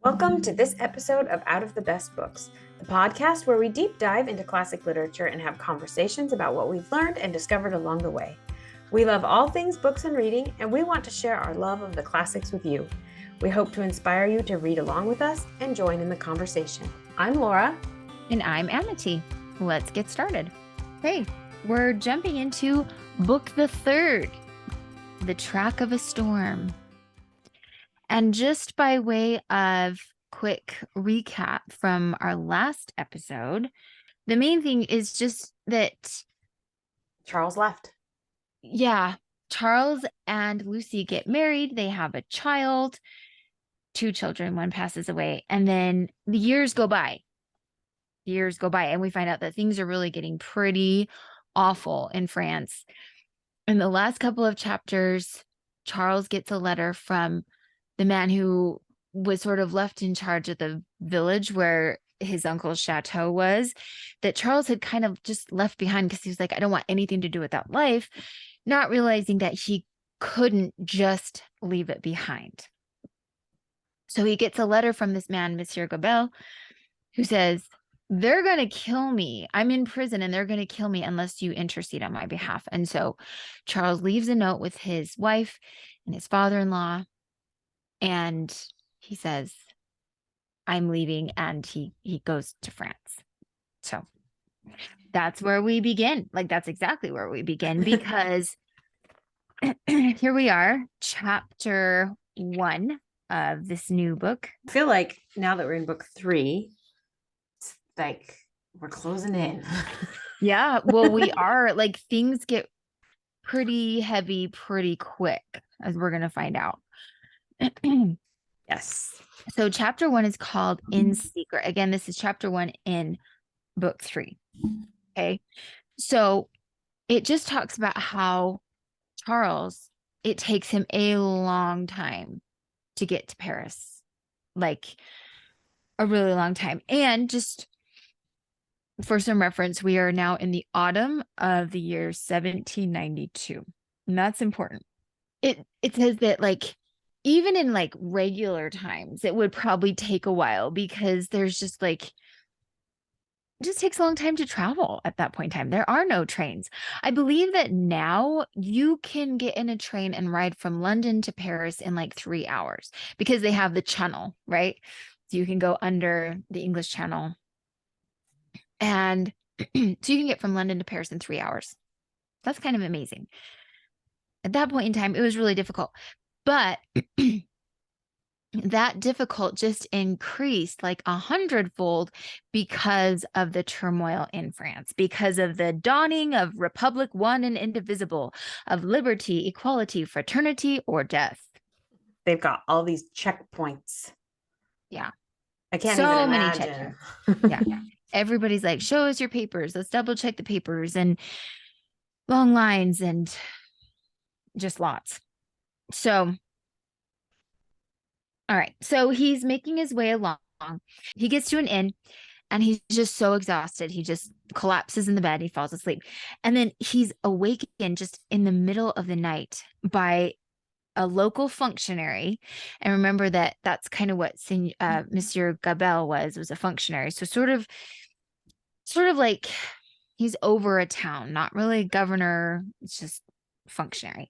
Welcome to this episode of Out of the Best Books, the podcast where we deep dive into classic literature and have conversations about what we've learned and discovered along the way. We love all things books and reading, and we want to share our love of the classics with you. We hope to inspire you to read along with us and join in the conversation. I'm Laura. And I'm Amity. Let's get started. Hey, we're jumping into book the third, The Track of a Storm. And just by way of quick recap from our last episode, the main thing is just that Charles left. Yeah, Charles and Lucy get married. They have a child, 2 children, one passes away. And then the years go by. And we find out that things are really getting pretty awful in France. In the last couple of chapters, Charles gets a letter from the man who was sort of left in charge of the village where his uncle's chateau was, that Charles had kind of just left behind because he was like, I don't want anything to do with that life, not realizing that he couldn't just leave it behind. So he gets a letter from this man, Monsieur Gabelle, who says, they're going to kill me. I'm in prison and they're going to kill me unless you intercede on my behalf. And so Charles leaves a note with his wife and his father-in-law, and he says, I'm leaving, and he goes to France. So that's where we begin. Like, that's exactly where we begin, because here we are, chapter 1 of this new book. I feel like now that we're in book 3, it's like we're closing in. Yeah, well, we are. Like, things get pretty heavy pretty quick, as we're going to find out. Yes. So chapter 1 is called In Secret. Again, this is chapter 1 in book 3. Okay. So it just talks about how Charles, it takes him a long time to get to Paris, like a really long time. And just for some reference, we are now in the autumn of the year 1792. And that's important. It says that, like, even in like regular times, it would probably take a while, because there's just like, it just takes a long time to travel at that point in time. There are no trains. I believe that now you can get in a train and ride from London to Paris in like 3 hours, because they have the channel, right? So you can go under the English Channel. And so you can get from London to Paris in 3 hours. That's kind of amazing. At that point in time, it was really difficult. But that difficult just increased like 100-fold because of the turmoil in France, because of the dawning of Republic One and Indivisible, of liberty, equality, fraternity, or death. They've got all these checkpoints. Yeah. I can't so even many imagine. Yeah. Everybody's like, show us your papers. Let's double check the papers, and long lines and just lots. So, all right. So he's making his way along. He gets to an inn and he's just so exhausted. He just collapses in the bed. He falls asleep. And then he's awakened just in the middle of the night by a local functionary. And remember that that's kind of what Monsieur Gabelle was a functionary. So sort of like he's over a town, not really governor. It's just functionary.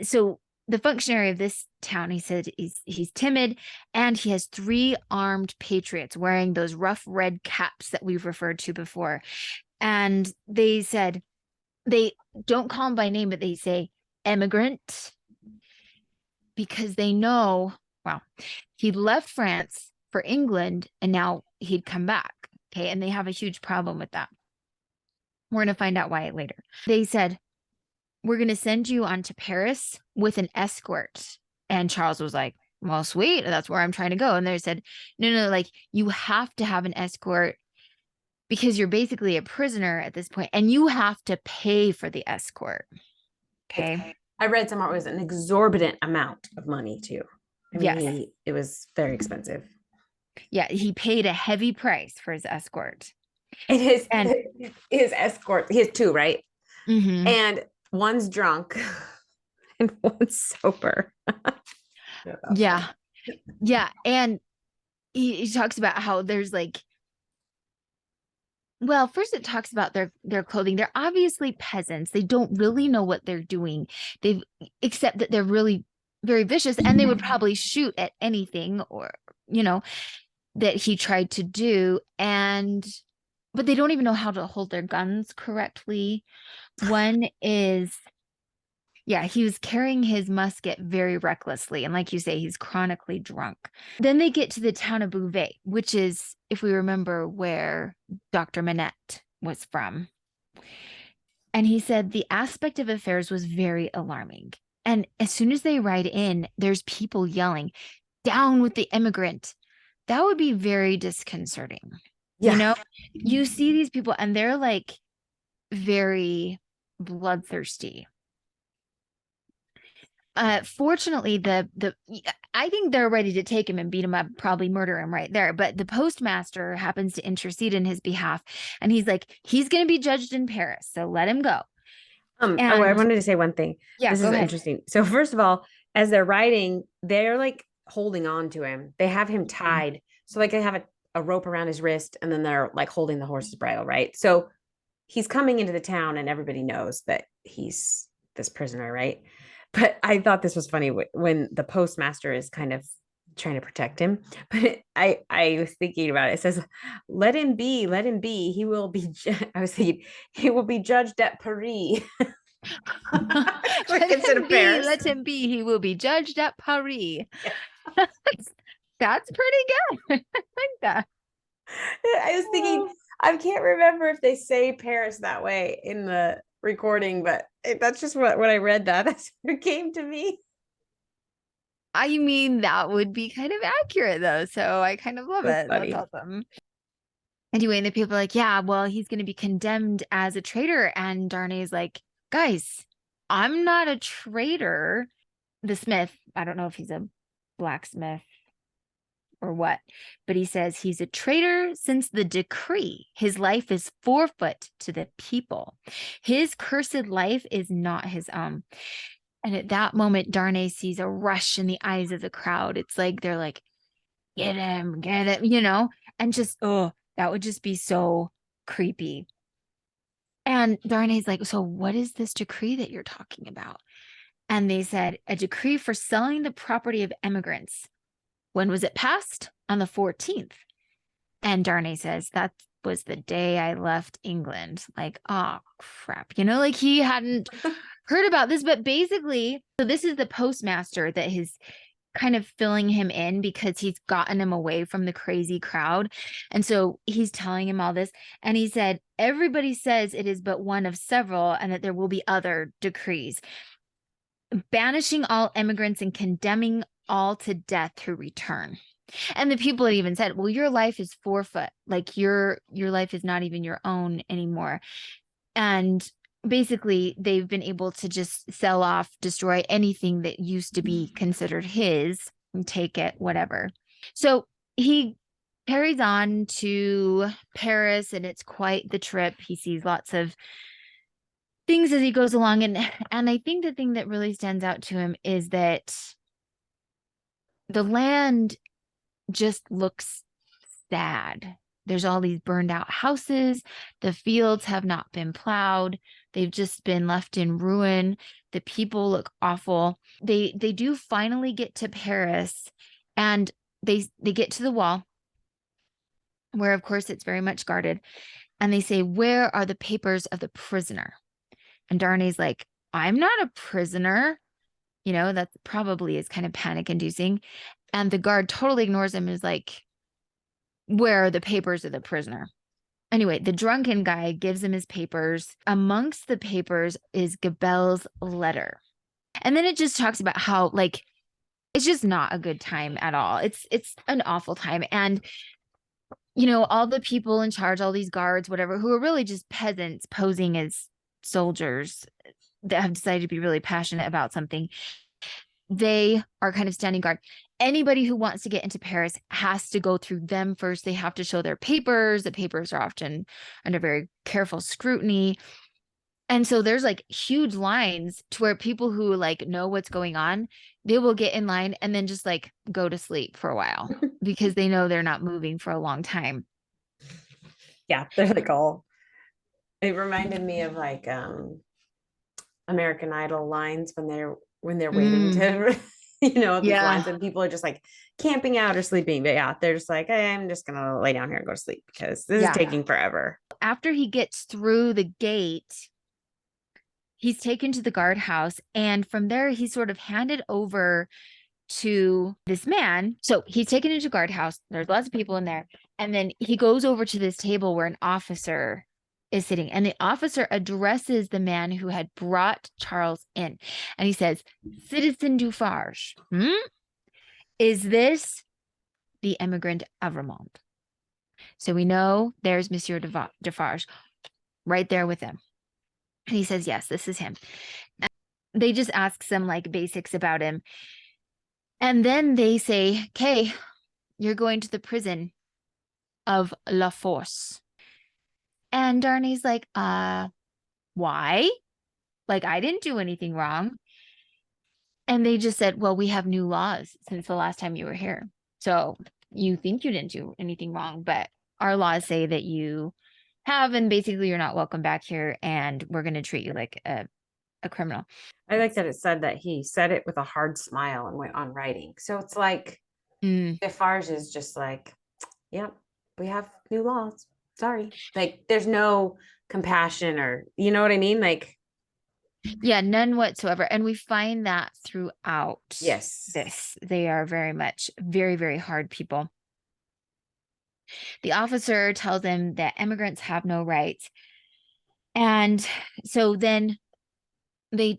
So the functionary of this town, he said he's timid, and he has 3 armed patriots wearing those rough red caps that we've referred to before. And they said, they don't call him by name, but they say emigrant, because they know, well, he left France for England and now he'd come back. Okay. And they have a huge problem with that. We're going to find out why later. They said, we're going to send you on to Paris with an escort. And Charles was like, well, sweet. That's where I'm trying to go. And they said, no, like, you have to have an escort because you're basically a prisoner at this point, and you have to pay for the escort. Okay. I read somewhere it was an exorbitant amount of money too. I mean, yes. It was very expensive. Yeah. He paid a heavy price for his escort. And his escort, he has 2, right? Mm-hmm. And one's drunk and one's sober. Yeah. Yeah. And he talks about how there's like, well, first it talks about their clothing. They're obviously peasants. They don't really know what they're doing. They've except that they're really very vicious and they would probably shoot at anything or, you know, that he tried to do. And but they don't even know how to hold their guns correctly. One is, yeah, he was carrying his musket very recklessly. And like you say, he's chronically drunk. Then they get to the town of Beauvais, which is, if we remember, where Dr. Manette was from. And he said the aspect of affairs was very alarming. And as soon as they ride in, there's people yelling, "Down with the immigrant." That would be very disconcerting. You Yeah. know, you see these people and they're like very bloodthirsty. Fortunately, the I think they're ready to take him and beat him up, probably murder him right there. But the postmaster happens to intercede in his behalf, and he's like, he's going to be judged in Paris, so let him go. Oh, I And wanted to say one thing. yeah, This go is ahead. interesting. So first of all, as they're riding, they're like holding on to him. They have him tied. So like they have a rope around his wrist and then they're like holding the horse's bridle, right? So he's coming into the town and everybody knows that he's this prisoner, right? But I thought this was funny when the postmaster is kind of trying to protect him. But I was thinking about it. It says, "Let him be, let him be. He will be." I was thinking he will be judged at Paris. Like Let instead him of be, Paris. let him be. He will be judged at Paris. Yeah. That's pretty good. I like that. I was thinking, I can't remember if they say Paris that way in the recording, but that's just what when I read that, that's what it came to me. I mean, that would be kind of accurate though. So I kind of love That's it. That's funny. awesome. Anyway, and the people are like, yeah, well, he's going to be condemned as a traitor. And Darnay's like, guys, I'm not a traitor. The smith, I don't know if he's a blacksmith or what, but he says he's a traitor since the decree. His life is forfeit to the people. His cursed life is not his own. And at that moment, Darnay sees a rush in the eyes of the crowd. It's like they're like, get him, and just, oh, that would just be so creepy. And Darnay's like, so what is this decree that you're talking about? And they said, a decree for selling the property of immigrants. When was it passed? On the 14th. And Darnay says, that was the day I left England. Like, oh, crap. Like he hadn't heard about this, but basically, so this is the postmaster that is kind of filling him in because he's gotten him away from the crazy crowd. And so he's telling him all this. And he said, everybody says it is but one of several and that there will be other decrees, banishing all immigrants and condemning all to death who return. And the people had even said, well, your life is forfeit. Like your life is not even your own anymore. And basically they've been able to just sell off, destroy anything that used to be considered his and take it, whatever. So he carries on to Paris and it's quite the trip. He sees lots of things as he goes along. And I think the thing that really stands out to him is that the land just looks sad. There's all these burned out houses. The fields have not been plowed. They've just been left in ruin. The people look awful. They do finally get to Paris and they get to the wall where of course it's very much guarded. And they say, where are the papers of the prisoner? And Darnay's like, I'm not a prisoner. That probably is kind of panic inducing. And the guard totally ignores him and is like, where are the papers of the prisoner? Anyway, the drunken guy gives him his papers. Amongst the papers is Gabelle's letter. And then it just talks about how, like, it's just not a good time at all. It's an awful time. And, all the people in charge, all these guards, whatever, who are really just peasants posing as soldiers that have decided to be really passionate about something, they are kind of standing guard. Anybody who wants to get into Paris has to go through them first. They have to show their papers. The papers are often under very careful scrutiny. And so there's like huge lines to where people who like know what's going on, they will get in line and then just like go to sleep for a while because they know they're not moving for a long time. Yeah, they're like all. It reminded me of like American Idol lines when they're waiting to these Yeah. lines and people are just like camping out or sleeping. But yeah, they're just like, hey, I'm just gonna lay down here and go to sleep because this is Yeah. taking forever. After he gets through the gate, he's taken to the guardhouse, and from there he's sort of handed over to this man. So he's taken into guardhouse. There's lots of people in there. And then he goes over to this table where an officer is sitting. And the officer addresses the man who had brought Charles in. And he says, Citizen Dufarge, is this the emigrant Avremont? So we know there's Monsieur Defarge right there with him. And he says, yes, this is him. And they just ask some like basics about him. And then they say, okay, you're going to the prison of La Force. And Darnay's like, why? Like, I didn't do anything wrong. And they just said, well, we have new laws since the last time you were here. So you think you didn't do anything wrong, but our laws say that you have, and basically you're not welcome back here, and we're going to treat you like a criminal. I like that it said that he said it with a hard smile and went on writing. So it's like Defarge is just like, yep, we have new laws. Sorry. Like there's no compassion or you know what I mean? Like yeah, none whatsoever. And we find that throughout yes. this. They are very much very, very hard people. The officer tells them that immigrants have no rights. And so then the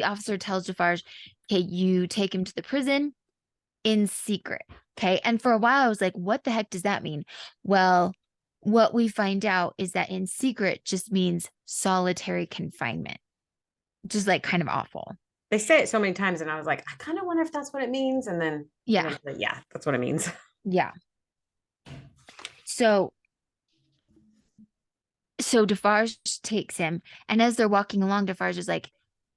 officer tells Defarge, okay, you take him to the prison in secret. Okay. And for a while, I was like, what the heck does that mean? Well, what we find out is that in secret just means solitary confinement, just like kind of awful. They say it so many times, and I was like, I kind of wonder if that's what it means. And then, yeah, yeah, that's what it means. Yeah. So Defarge takes him, and as they're walking along, Defarge is like,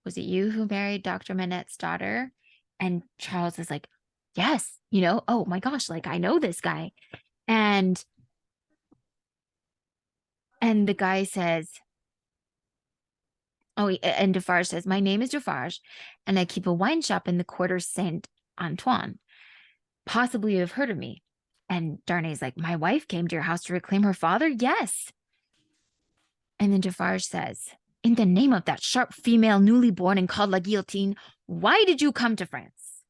was it you who married Dr. Manette's daughter? And Charles is like, yes, oh my gosh, like I know this guy. And the guy says, and Defarge says, my name is Defarge, and I keep a wine shop in the Quarter Saint Antoine. Possibly you have heard of me. And Darnay's like, my wife came to your house to reclaim her father? Yes. And then Defarge says, in the name of that sharp female newly born and called La Guillotine, why did you come to France?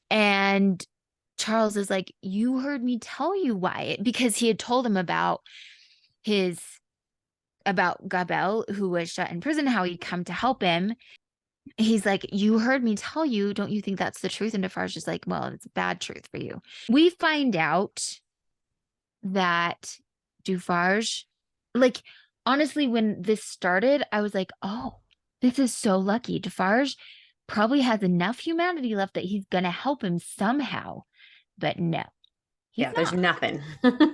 And Charles is like, you heard me tell you why. Because he had told him about Gabelle, who was shut in prison, how he'd come to help him. He's like, you heard me tell you, don't you think that's the truth? And Defarge is like, well, it's bad truth for you. We find out that Defarge, like, honestly, when this started, I was like, oh, this is so lucky. Defarge probably has enough humanity left that he's going to help him somehow. But no, there's nothing.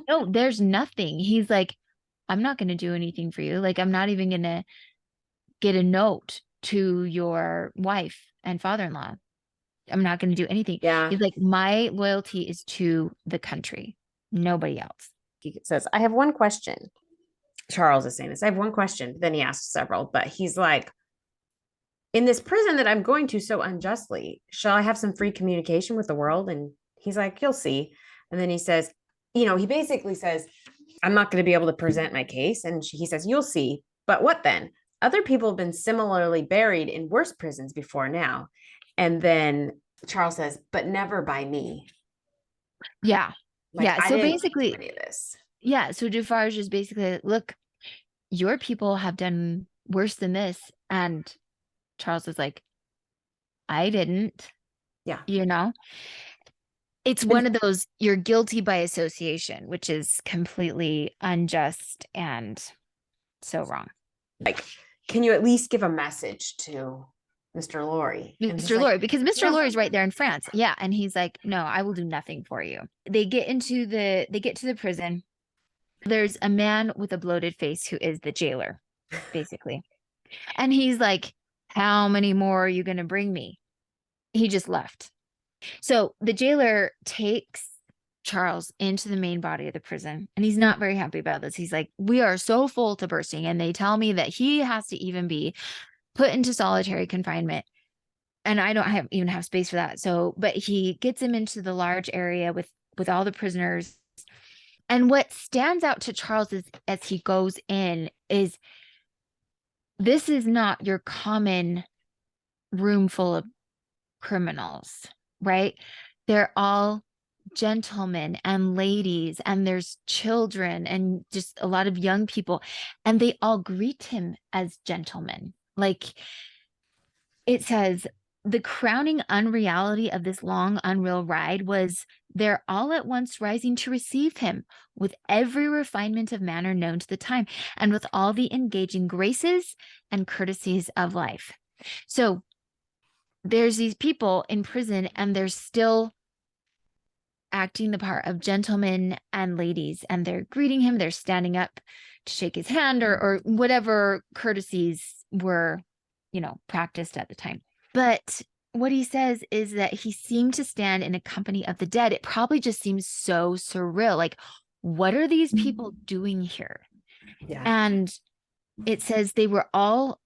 No, there's nothing. He's like, I'm not going to do anything for you. Like, I'm not even going to get a note to your wife and father-in-law. I'm not going to do anything. Yeah. He's like, my loyalty is to the country, nobody else. He says, I have one question. Charles is saying this. I have one question. Then he asks several, but he's like, in this prison that I'm going to so unjustly, shall I have some free communication with the world? And he's like, you'll see. And then he says, he basically says, I'm not going to be able to present my case. And he says, you'll see. But what then? Other people have been similarly buried in worse prisons before now. And then Charles says, but never by me. Yeah. Like, yeah. So basically, any of this. Yeah. So Defarge is basically, look, your people have done worse than this. And Charles is like, I didn't. Yeah. It's one of those, you're guilty by association, which is completely unjust and so wrong. Like, can you at least give a message to Mr. Lorry? Mr. Lorry, because Mr. Lorry's right there in France. Yeah. And he's like, no, I will do nothing for you. They get to the prison. There's a man with a bloated face who is the jailer. basically. And he's like, how many more are you going to bring me? He just left. So the jailer takes Charles into the main body of the prison, and he's not very happy about this. He's like, we are so full to bursting, and they tell me that he has to even be put into solitary confinement, and I don't even have space for that. So, but he gets him into the large area with all the prisoners. And what stands out to Charles is, as he goes in, is this is not your common room full of criminals, right? They're all gentlemen and ladies, and there's children and just a lot of young people, and they all greet him as gentlemen. Like, it says, the crowning unreality of this long, unreal ride was they're all at once rising to receive him with every refinement of manner known to the time, and with all the engaging graces and courtesies of life. So there's these people in prison, and they're still acting the part of gentlemen and ladies, and they're greeting him. They're standing up to shake his hand, or whatever courtesies were, practiced at the time. But what he says is that he seemed to stand in a company of the dead. It probably just seems so surreal. Like, what are these people doing here? Yeah. And it says they were all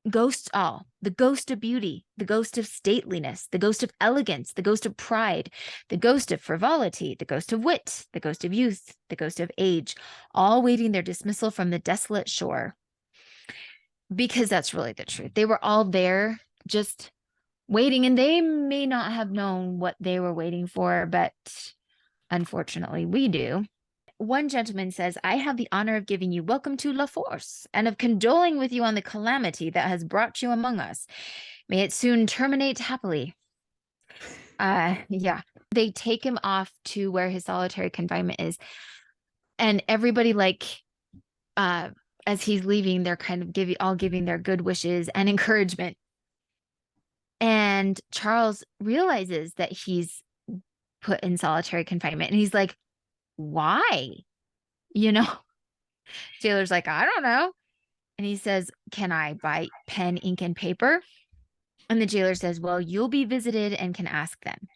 ghosts, all the ghost of beauty, the ghost of stateliness, the ghost of elegance, the ghost of pride, the ghost of frivolity, the ghost of wit, the ghost of youth, the ghost of age, all waiting their dismissal from the desolate shore. Because that's really the truth. They were all there just waiting, and they may not have known what they were waiting for, but unfortunately we do. One gentleman says, I have the honor of giving you welcome to La Force, and of condoling with you on the calamity that has brought you among us. May it soon terminate happily. Yeah. They take him off to where his solitary confinement is. And everybody, as he's leaving, they're kind of giving their good wishes and encouragement. And Charles realizes that he's put in solitary confinement, and he's like, why? Jailer's like, I don't know. And he says, can I buy pen, ink, and paper? And the jailer says, well, you'll be visited and can ask them.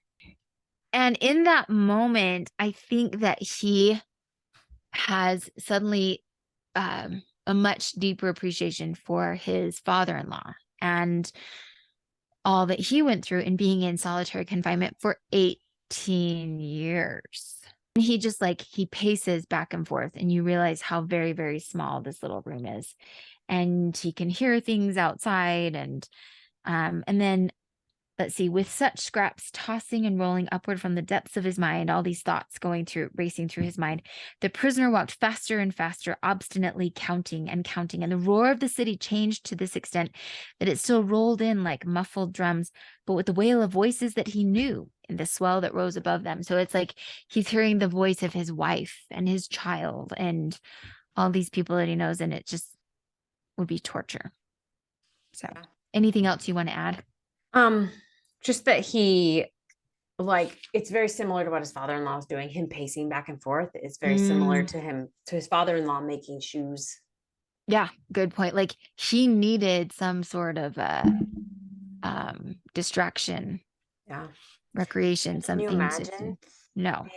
And in that moment, I think that he has suddenly a much deeper appreciation for his father-in-law and all that he went through in being in solitary confinement for 18 years. And he just he paces back and forth, and you realize how very, very small this little room is. And he can hear things outside. And then, let's see, with such scraps tossing and rolling upward from the depths of his mind, all these thoughts racing through his mind, the prisoner walked faster and faster, obstinately counting and counting. And the roar of the city changed to this extent that it still rolled in like muffled drums, but with the wail of voices that he knew in the swell that rose above them. So it's like he's hearing the voice of his wife and his child and all these people that he knows, and it just would be torture. So anything else you want to add? Just that he, it's very similar to what his father-in-law is doing. Him pacing back and forth is very similar to his father-in-law making shoes. Yeah, good point. Like, he needed some sort of distraction. Yeah. Recreation, Can you something imagine? No.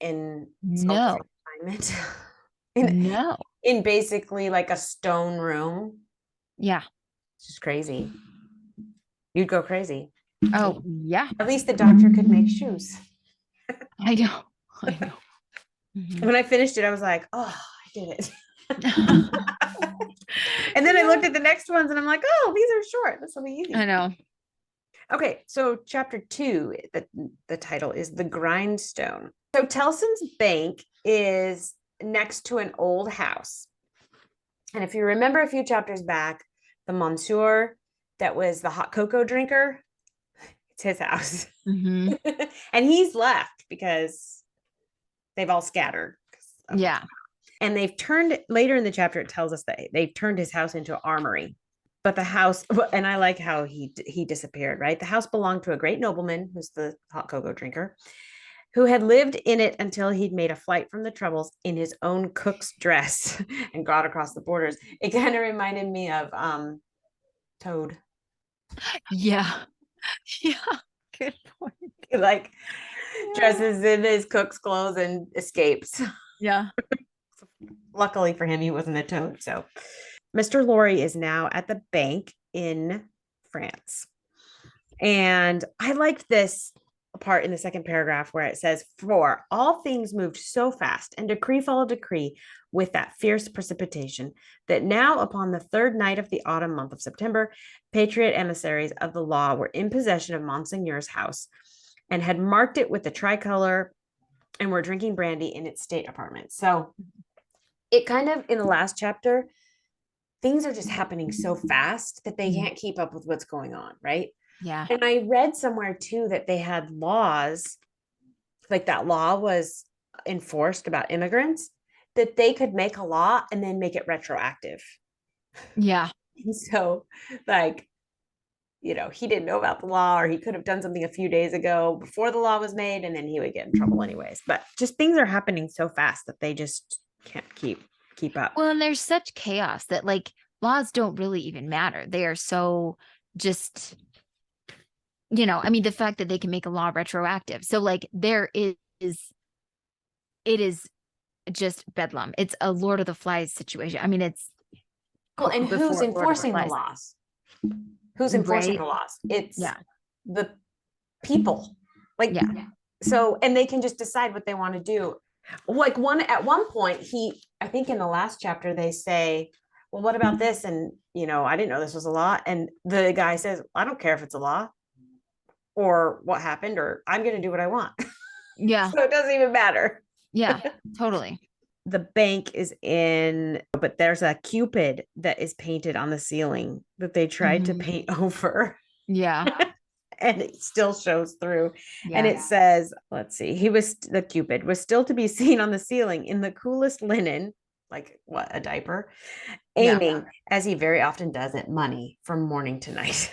In No. confinement. No. In basically like a stone room. Yeah. It's just crazy. You'd go crazy. Oh, yeah. At least the doctor could make shoes. I know. Mm-hmm. When I finished it, I was like, oh, I did it. And then I looked at the next ones and I'm like, oh, these are short. This will be easy. I know. Okay, so chapter 2, the title is The Grindstone. So Tellson's bank is next to an old house. And if you remember a few chapters back, the monsieur that was the hot cocoa drinker, it's his house. Mm-hmm. And he's left because they've all scattered. Yeah. And they've turned, later in the chapter, it tells us that they've turned his house into an armory. But the house, and I like how he disappeared, right? The house belonged to a great nobleman, who's the hot cocoa drinker, who had lived in it until he'd made a flight from the troubles in his own cook's dress and got across the borders. It kind of reminded me of Toad. Yeah. Yeah. Good point. Like dresses in his cook's clothes and escapes. Yeah. Luckily for him, he wasn't a toad. So Mr. Lorry is now at the bank in France. And I liked this part in the second paragraph where it says, "For all things moved so fast, and decree followed decree with that fierce precipitation, that now upon the third night of the autumn month of September, patriot emissaries of the law were in possession of Monseigneur's house and had marked it with the tricolor and were drinking brandy in its state apartment." So it kind of, in the last chapter, things are just happening so fast that they can't keep up with what's going on, right? Yeah. And I read somewhere too that they had laws, like that law was enforced about immigrants, that they could make a law and then make it retroactive. Yeah. And so, like, he didn't know about the law, or he could have done something a few days ago before the law was made, and then he would get in trouble anyways. But just things are happening so fast that they just can't keep up. Well, and there's such chaos that like laws don't really even matter. They are so just, I mean, the fact that they can make a law retroactive. So like it is just bedlam. It's a Lord of the Flies situation. I mean, it's Well, and who's enforcing the laws? Who's enforcing the laws? It's the people. Like, so, and they can just decide what they want to do. Like at one point, I think in the last chapter, they say, "Well, what about this?" And, I didn't know this was a law. And the guy says, "I don't care if it's a law or what happened, or I'm going to do what I want." Yeah. So it doesn't even matter. Yeah, totally. The bank is but there's a Cupid that is painted on the ceiling that they tried to paint over. Yeah. And it still shows through. Yeah. And it says, let's see, the Cupid was still to be seen on the ceiling in the coolest linen, like what, a diaper, aiming, as he very often does, at money from morning to night.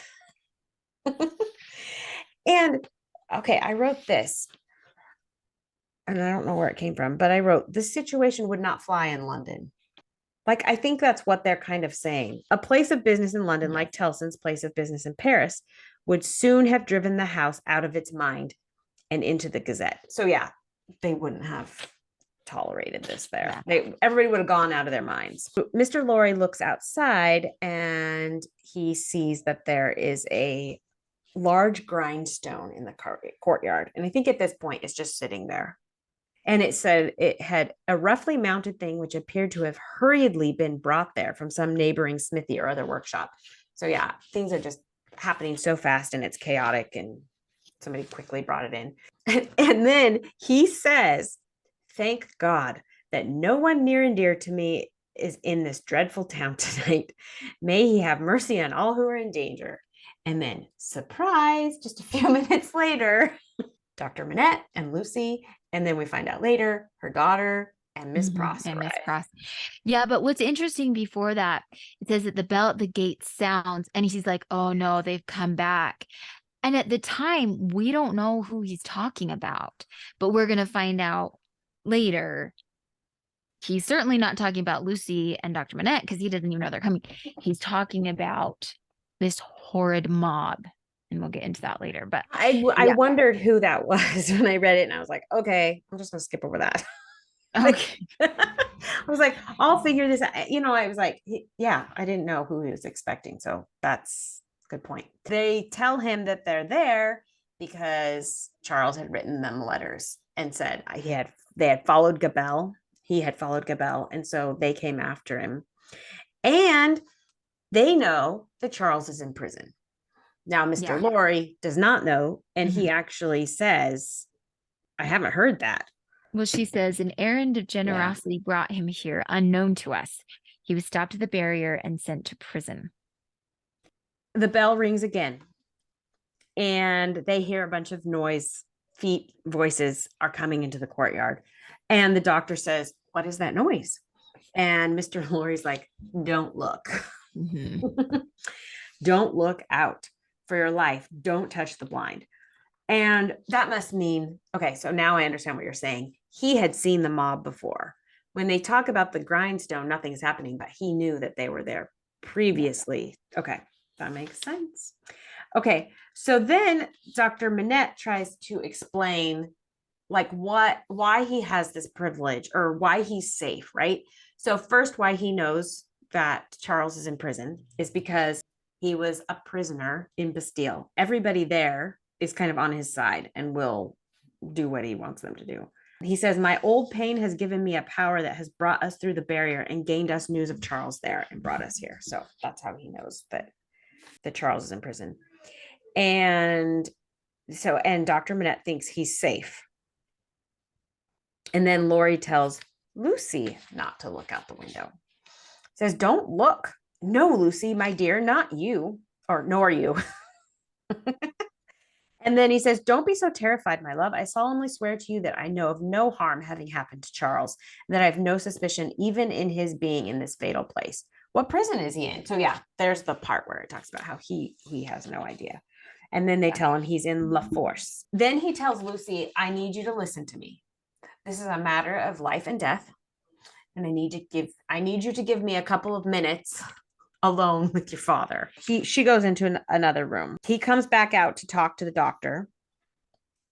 And okay, I wrote this, and I don't know where it came from, but I wrote, "This situation would not fly in London." Like, I think that's what they're kind of saying. A place of business in London, like Tellson's place of business in Paris, would soon have driven the house out of its mind and into the Gazette. So yeah, they wouldn't have tolerated this there. Everybody would have gone out of their minds. Mr. Lorry looks outside and he sees that there is a large grindstone in the courtyard. And I think at this point it's just sitting there. And it said it had a roughly mounted thing which appeared to have hurriedly been brought there from some neighboring smithy or other workshop. So yeah, things are just happening so fast and it's chaotic, and somebody quickly brought it in. And then he says, "Thank God that no one near and dear to me is in this dreadful town tonight. May he have mercy on all who are in danger." And then, surprise, just a few minutes later, Dr. Manette and Lucy, and then we find out later, her daughter and Miss Pross. And Miss Pross. Yeah, but what's interesting before that, it says that the bell at the gate sounds, and he's like, "Oh no, they've come back." And at the time, we don't know who he's talking about, but we're going to find out later. He's certainly not talking about Lucy and Dr. Manette because he doesn't even know they're coming. He's talking about this horrid mob. And we'll get into that later. But I wondered who that was when I read it, and I was like, okay, I'm just gonna skip over that. Okay. I was like, I'll figure this out. I was like, yeah, I didn't know who he was expecting. So that's a good point. They tell him that they're there because Charles had written them letters and said they had followed Gabelle. He had followed Gabelle, and so they came after him. And they know that Charles is in prison. Now, Mr. Lorry does not know, and he actually says, "I haven't heard that." Well, she says, "An errand of generosity brought him here, unknown to us. He was stopped at the barrier and sent to prison." The bell rings again, and they hear a bunch of noise. Feet, voices are coming into the courtyard. And the doctor says, "What is that noise?" And Mr. Lorry's like, "Don't look." Don't look out for your life. Don't touch the blind. And that must mean, okay, so now I understand what you're saying. He had seen the mob before. When they talk about the grindstone, nothing's happening, but he knew that they were there previously. Okay, that makes sense. Okay, so then Dr. Manette tries to explain like why he has this privilege or why he's safe, right? So first, why he knows that Charles is in prison is because he was a prisoner in Bastille. Everybody there is kind of on his side and will do what he wants them to do. He says, my old pain has given me a power that has brought us through the barrier and gained us news of Charles there and brought us here. So that's how he knows that Charles is in prison. And Dr. Manette thinks he's safe. And then Lori tells Lucy not to look out the window. Says, don't look. No, Lucy, my dear, not you, or nor you. And then he says, don't be so terrified, my love. I solemnly swear to you that I know of no harm having happened to Charles, and that I have no suspicion even in his being in this fatal place. What prison is he in? So yeah, there's the part where it talks about how he has no idea. And then they tell him he's in La Force. Then he tells Lucy, I need you to listen to me. This is a matter of life and death. And I need you to give me a couple of minutes alone with your father. She goes into another room. He comes back out to talk to the doctor,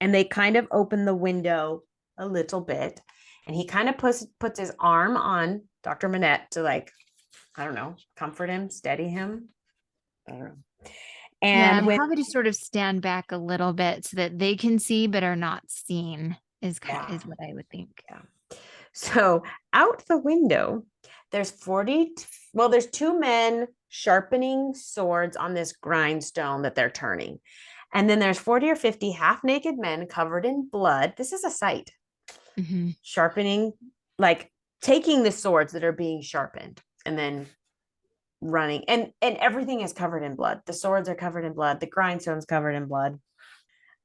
and they kind of open the window a little bit, and he kind of puts his arm on Dr. Manette to, like, I don't know, comfort him, steady him. I don't know. And probably to sort of stand back a little bit so that they can see but are not seen is what I would think. Yeah. So out the window, there's two men sharpening swords on this grindstone that they're turning. And then there's 40 or 50 half-naked men covered in blood. This is a sight. Mm-hmm. Sharpening, like taking the swords that are being sharpened and then running. And everything is covered in blood. The swords are covered in blood. The grindstone's covered in blood.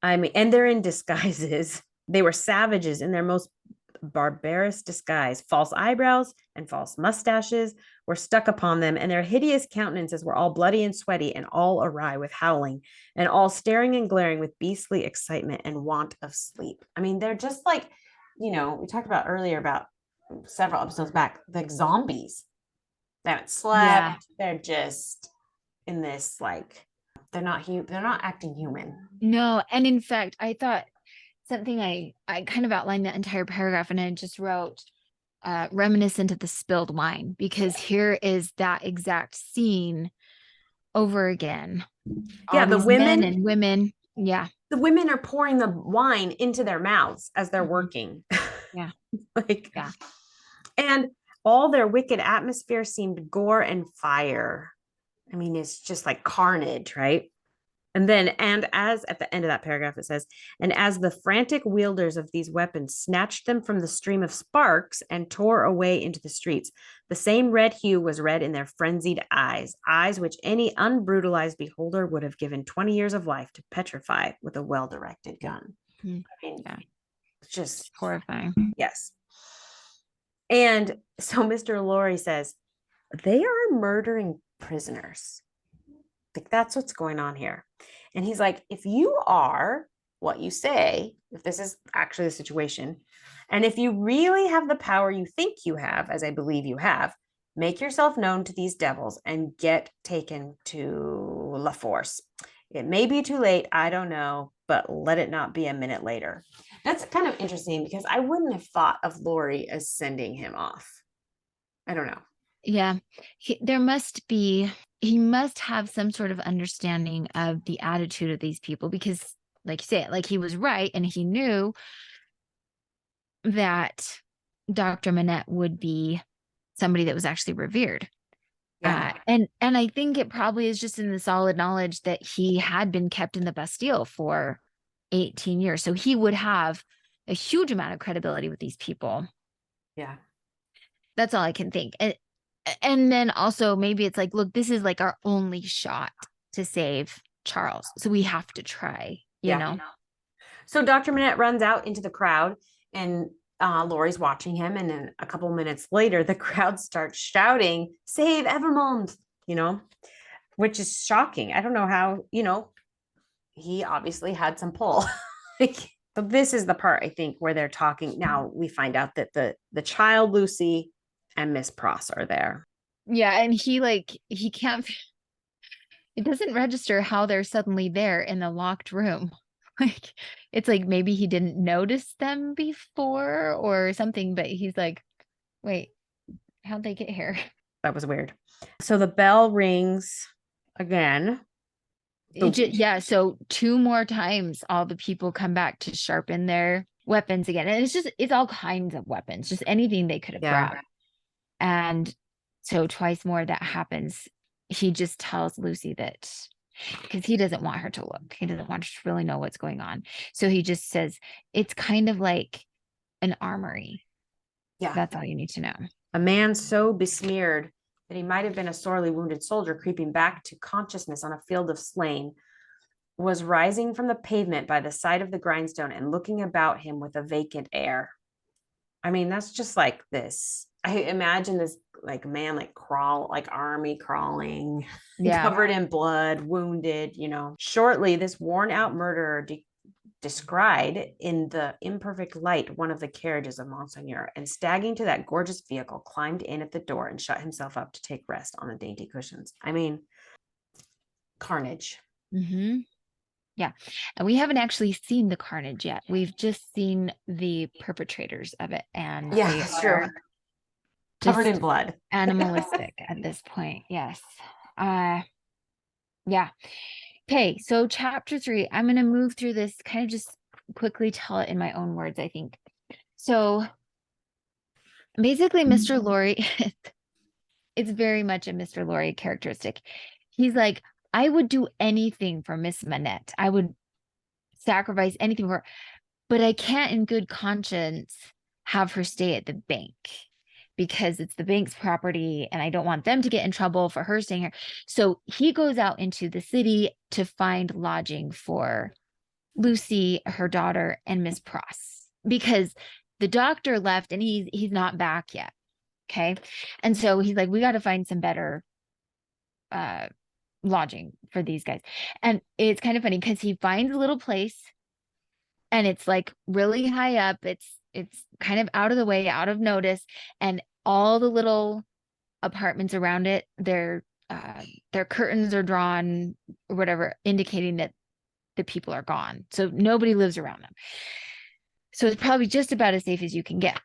I mean, and they're in disguises. They were savages in their most barbarous disguise. False eyebrows and false mustaches were stuck upon them, and their hideous countenances were all bloody and sweaty and all awry with howling, and all staring and glaring with beastly excitement and want of sleep. I mean, they're just like, we talked about earlier about several episodes back, like zombies. They haven't slept. Yeah. They're just in this, like, they're not acting human. No, and in fact, I thought something I kind of outlined that entire paragraph, and I just wrote reminiscent of the spilled wine, because here is that exact scene over again. Yeah, the women and women. Yeah, the women are pouring the wine into their mouths as they're working. Yeah, yeah. And all their wicked atmosphere seemed gore and fire. I mean, it's just like carnage, right? And as at the end of that paragraph, it says, and as the frantic wielders of these weapons snatched them from the stream of sparks and tore away into the streets, the same red hue was read in their frenzied eyes which any unbrutalized beholder would have given 20 years of life to petrify with a well-directed gun. Mm-hmm. I mean, yeah, it's just horrifying. Yes. And so Mr. Lorry says, they are murdering prisoners. Like, that's what's going on here. And he's like, if you are what you say, if this is actually the situation, and if you really have the power you think you have, as I believe you have, make yourself known to these devils and get taken to La Force. It may be too late, I don't know, but let it not be a minute later. That's kind of interesting, because I wouldn't have thought of Lori as sending him off. I don't know. Yeah, he must have some sort of understanding of the attitude of these people, because, like you say, like, he was right, and he knew that Dr. Manette would be somebody that was actually revered. Yeah. And I think it probably is just in the solid knowledge that he had been kept in the Bastille for 18 years. So he would have a huge amount of credibility with these people. Yeah. That's all I can think. And then also maybe it's like, look, this is like our only shot to save Charles. So we have to try, you know? So Dr. Manette runs out into the crowd, and Lori's watching him. And then a couple minutes later, the crowd starts shouting, save Evermond, which is shocking. I don't know how, he obviously had some pull. So this is the part I think where they're talking. Now we find out that the child Lucy and Miss Pross are there. Yeah, and he can't, it doesn't register how they're suddenly there in the locked room. Like it's like maybe he didn't notice them before or something, but he's like, wait, how'd they get here? That was weird. So the bell rings again. Yeah, so 2 more times all the people come back to sharpen their weapons again. And it's all kinds of weapons, just anything they could have grabbed. And so twice more that happens. He just tells Lucy that because he doesn't want her to look. He doesn't want her to really know what's going on. So he just says, it's kind of like an armory. Yeah. That's all you need to know. A man so besmeared that he might have been a sorely wounded soldier creeping back to consciousness on a field of slain was rising from the pavement by the side of the grindstone and looking about him with a vacant air. I mean, that's just like this. I imagine this like man, like army crawling, covered in blood, wounded, Shortly, this worn out murderer descried in the imperfect light one of the carriages of Monseigneur, and staggering to that gorgeous vehicle, climbed in at the door and shut himself up to take rest on the dainty cushions. I mean, carnage. Mm-hmm. Yeah. And we haven't actually seen the carnage yet. We've just seen the perpetrators of it. And yeah, that's true. Covered in blood. Animalistic at this point. Yes. Yeah. Okay. So chapter 3, I'm going to move through this, kind of just quickly tell it in my own words, I think. So basically, Mr. Lorry, it's very much a Mr. Lorry characteristic. He's like, I would do anything for Miss Manette. I would sacrifice anything for her, but I can't in good conscience have her stay at the bank because it's the bank's property and I don't want them to get in trouble for her staying here. So he goes out into the city to find lodging for Lucy, her daughter, and Miss Pross, because the doctor left and he's not back yet. Okay. And so he's like, we got to find some better lodging for these guys. And it's kind of funny because he finds a little place and it's like really high up. It's kind of out of the way, out of notice, and all the little apartments around it, their curtains are drawn or whatever, indicating that the people are gone. So nobody lives around them. So it's probably just about as safe as you can get.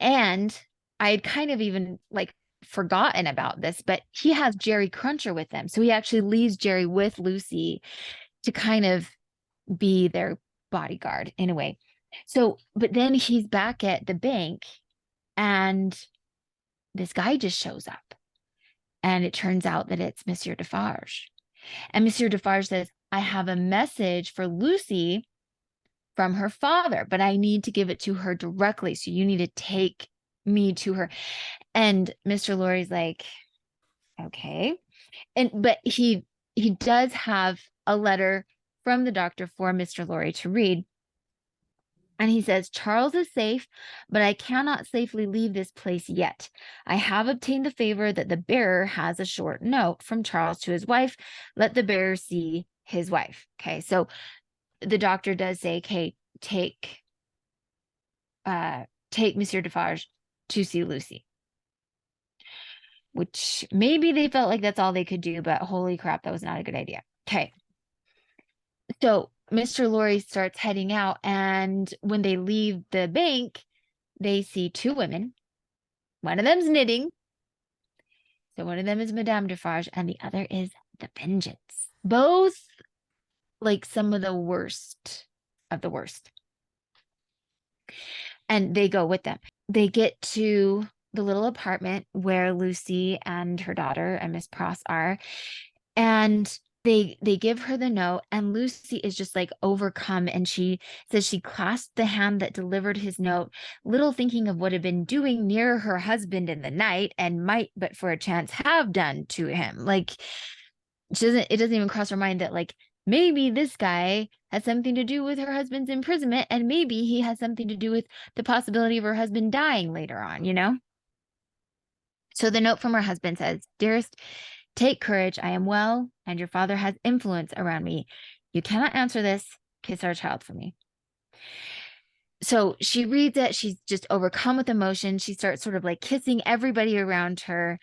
And I had kind of even like forgotten about this, but he has Jerry Cruncher with them. So he actually leaves Jerry with Lucy to kind of be their bodyguard in a way. So, but then he's back at the bank and this guy just shows up. And it turns out that it's Monsieur Defarge. And Monsieur Defarge says, I have a message for Lucy from her father, but I need to give it to her directly. So you need to take me to her. And Mr. Lorry's like, okay. But he does have a letter from the doctor for Mr. Lorry to read. And he says, Charles is safe, but I cannot safely leave this place yet. I have obtained the favor that the bearer has a short note from Charles to his wife. Let the bearer see his wife. Okay, so the doctor does say, okay, take Monsieur Defarge to see Lucy. Which maybe they felt like that's all they could do, but holy crap, that was not a good idea. Okay. So Mr. Lorry starts heading out, and when they leave the bank, they see 2 women. One of them's knitting. So one of them is Madame Defarge, and the other is the Vengeance. Both like some of the worst of the worst. And they go with them. They get to the little apartment where Lucy and her daughter and Miss Pross are, and they give her the note, and Lucy is just like overcome, and she says she clasped the hand that delivered his note, little thinking of what had been doing near her husband in the night, and might but for a chance have done to him. Like it doesn't even cross her mind that like maybe this guy has something to do with her husband's imprisonment, and maybe he has something to do with the possibility of her husband dying later on, So the note from her husband says, Dearest, Take courage. I am well, and your father has influence around me. You cannot answer this. Kiss our child for me. So she reads it. She's just overcome with emotion. She starts sort of like kissing everybody around her.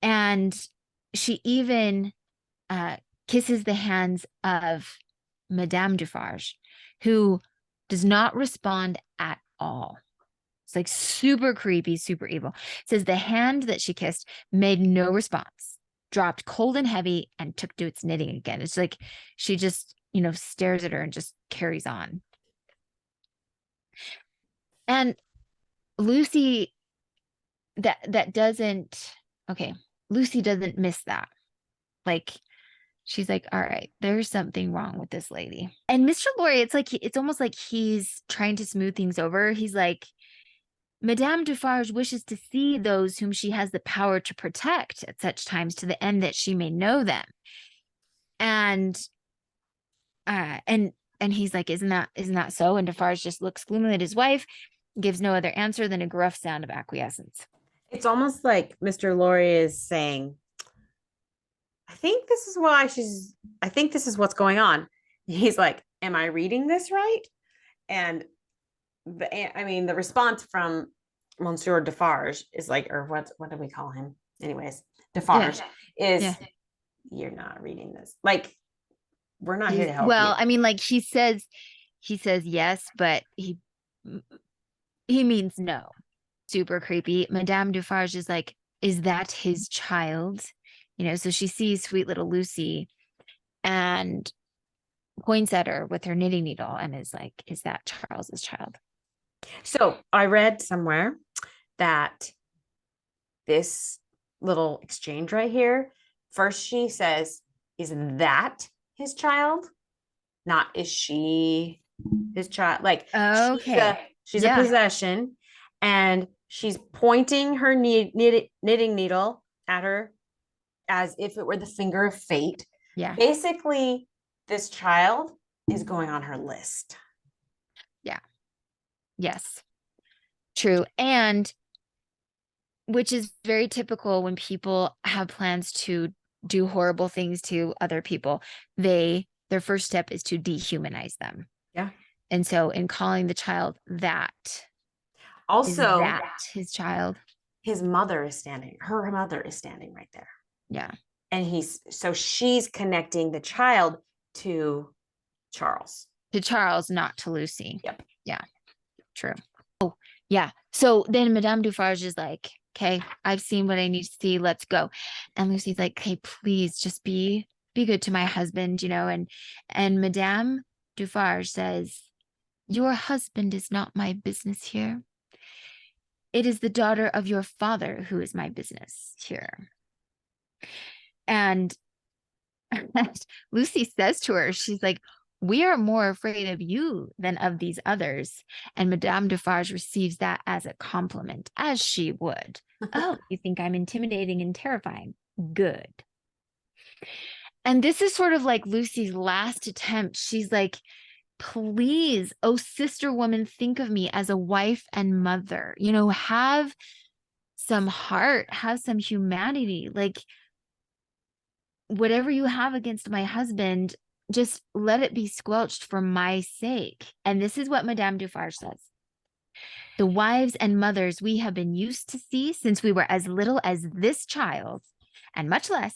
And she even kisses the hands of Madame Dufarge, who does not respond at all. It's like super creepy, super evil. It says the hand that she kissed made no response, dropped cold and heavy, and took to its knitting again. It's like she just, stares at her and just carries on. And Lucy, that doesn't, okay, Lucy doesn't miss that. Like, she's like, all right, there's something wrong with this lady. And Mr. Lorry, it's almost like he's trying to smooth things over. He's like, Madame Dufarge wishes to see those whom she has the power to protect at such times, to the end that she may know them. And and he's like, isn't that so? And Defarge just looks gloomily at his wife, gives no other answer than a gruff sound of acquiescence. It's almost like Mr. Lorry is saying, I think this is what's going on. He's like, am I reading this right? And the response from Monsieur Defarge is like, or what do we call him? Anyways, Defarge is, Yeah. you're not reading this. Like, we're not here to help you. Well, I mean, like he says yes, but he means no. Super creepy. Madame Dufarge is like, is that his child? So she sees sweet little Lucy and points at her with her knitting needle and is like, is that Charles's child? So I read somewhere that this little exchange right here, first she says, is that his child? Not, is she his child? Like, okay, she's a possession, and she's pointing her knitting needle at her as if it were the finger of fate. Yeah. Basically, this child is going on her list. Yeah. Yes. True. And which is very typical when people have plans to do horrible things to other people. Their first step is to dehumanize them. Yeah. And so in calling the child that, also, is that his child? Her mother is standing right there. Yeah. And she's connecting the child to Charles. To Charles, not to Lucy. Yep. Yeah. True. Oh, yeah. So then Madame Dufarge is like, okay, I've seen what I need to see. Let's go. And Lucy's like, okay, please just be good to my husband, and Madame Dufarge says, your husband is not my business here. It is the daughter of your father who is my business here. And Lucy says to her, she's like, we are more afraid of you than of these others. And Madame Dufarge receives that as a compliment, as she would. Oh, you think I'm intimidating and terrifying? Good. And this is sort of like Lucy's last attempt. She's like, please, oh, sister woman, think of me as a wife and mother. Have some heart, have some humanity. Like, whatever you have against my husband, just let it be squelched for my sake. And this is what Madame Dufarge says. The wives and mothers we have been used to see since we were as little as this child, and much less,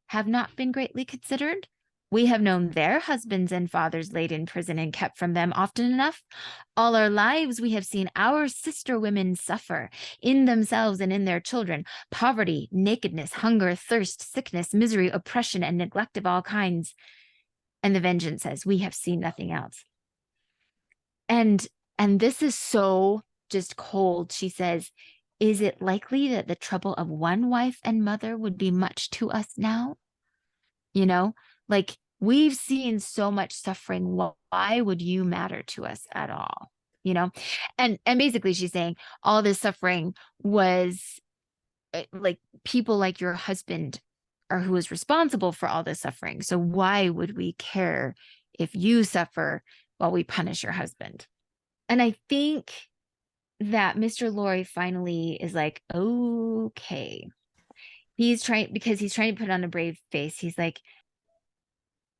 have not been greatly considered. We have known their husbands and fathers laid in prison and kept from them often enough. All our lives we have seen our sister women suffer in themselves and in their children, poverty, nakedness, hunger, thirst, sickness, misery, oppression, and neglect of all kinds. And the vengeance says, we have seen nothing else. And this is so just cold. She says, is it likely that the trouble of one wife and mother would be much to us now? Like, we've seen so much suffering. Why would you matter to us at all? And basically she's saying all this suffering was like people like your husband are who is responsible for all this suffering. So why would we care if you suffer while we punish your husband? And I think that Mr. Lorry finally is like, okay, He's trying to put on a brave face. He's like,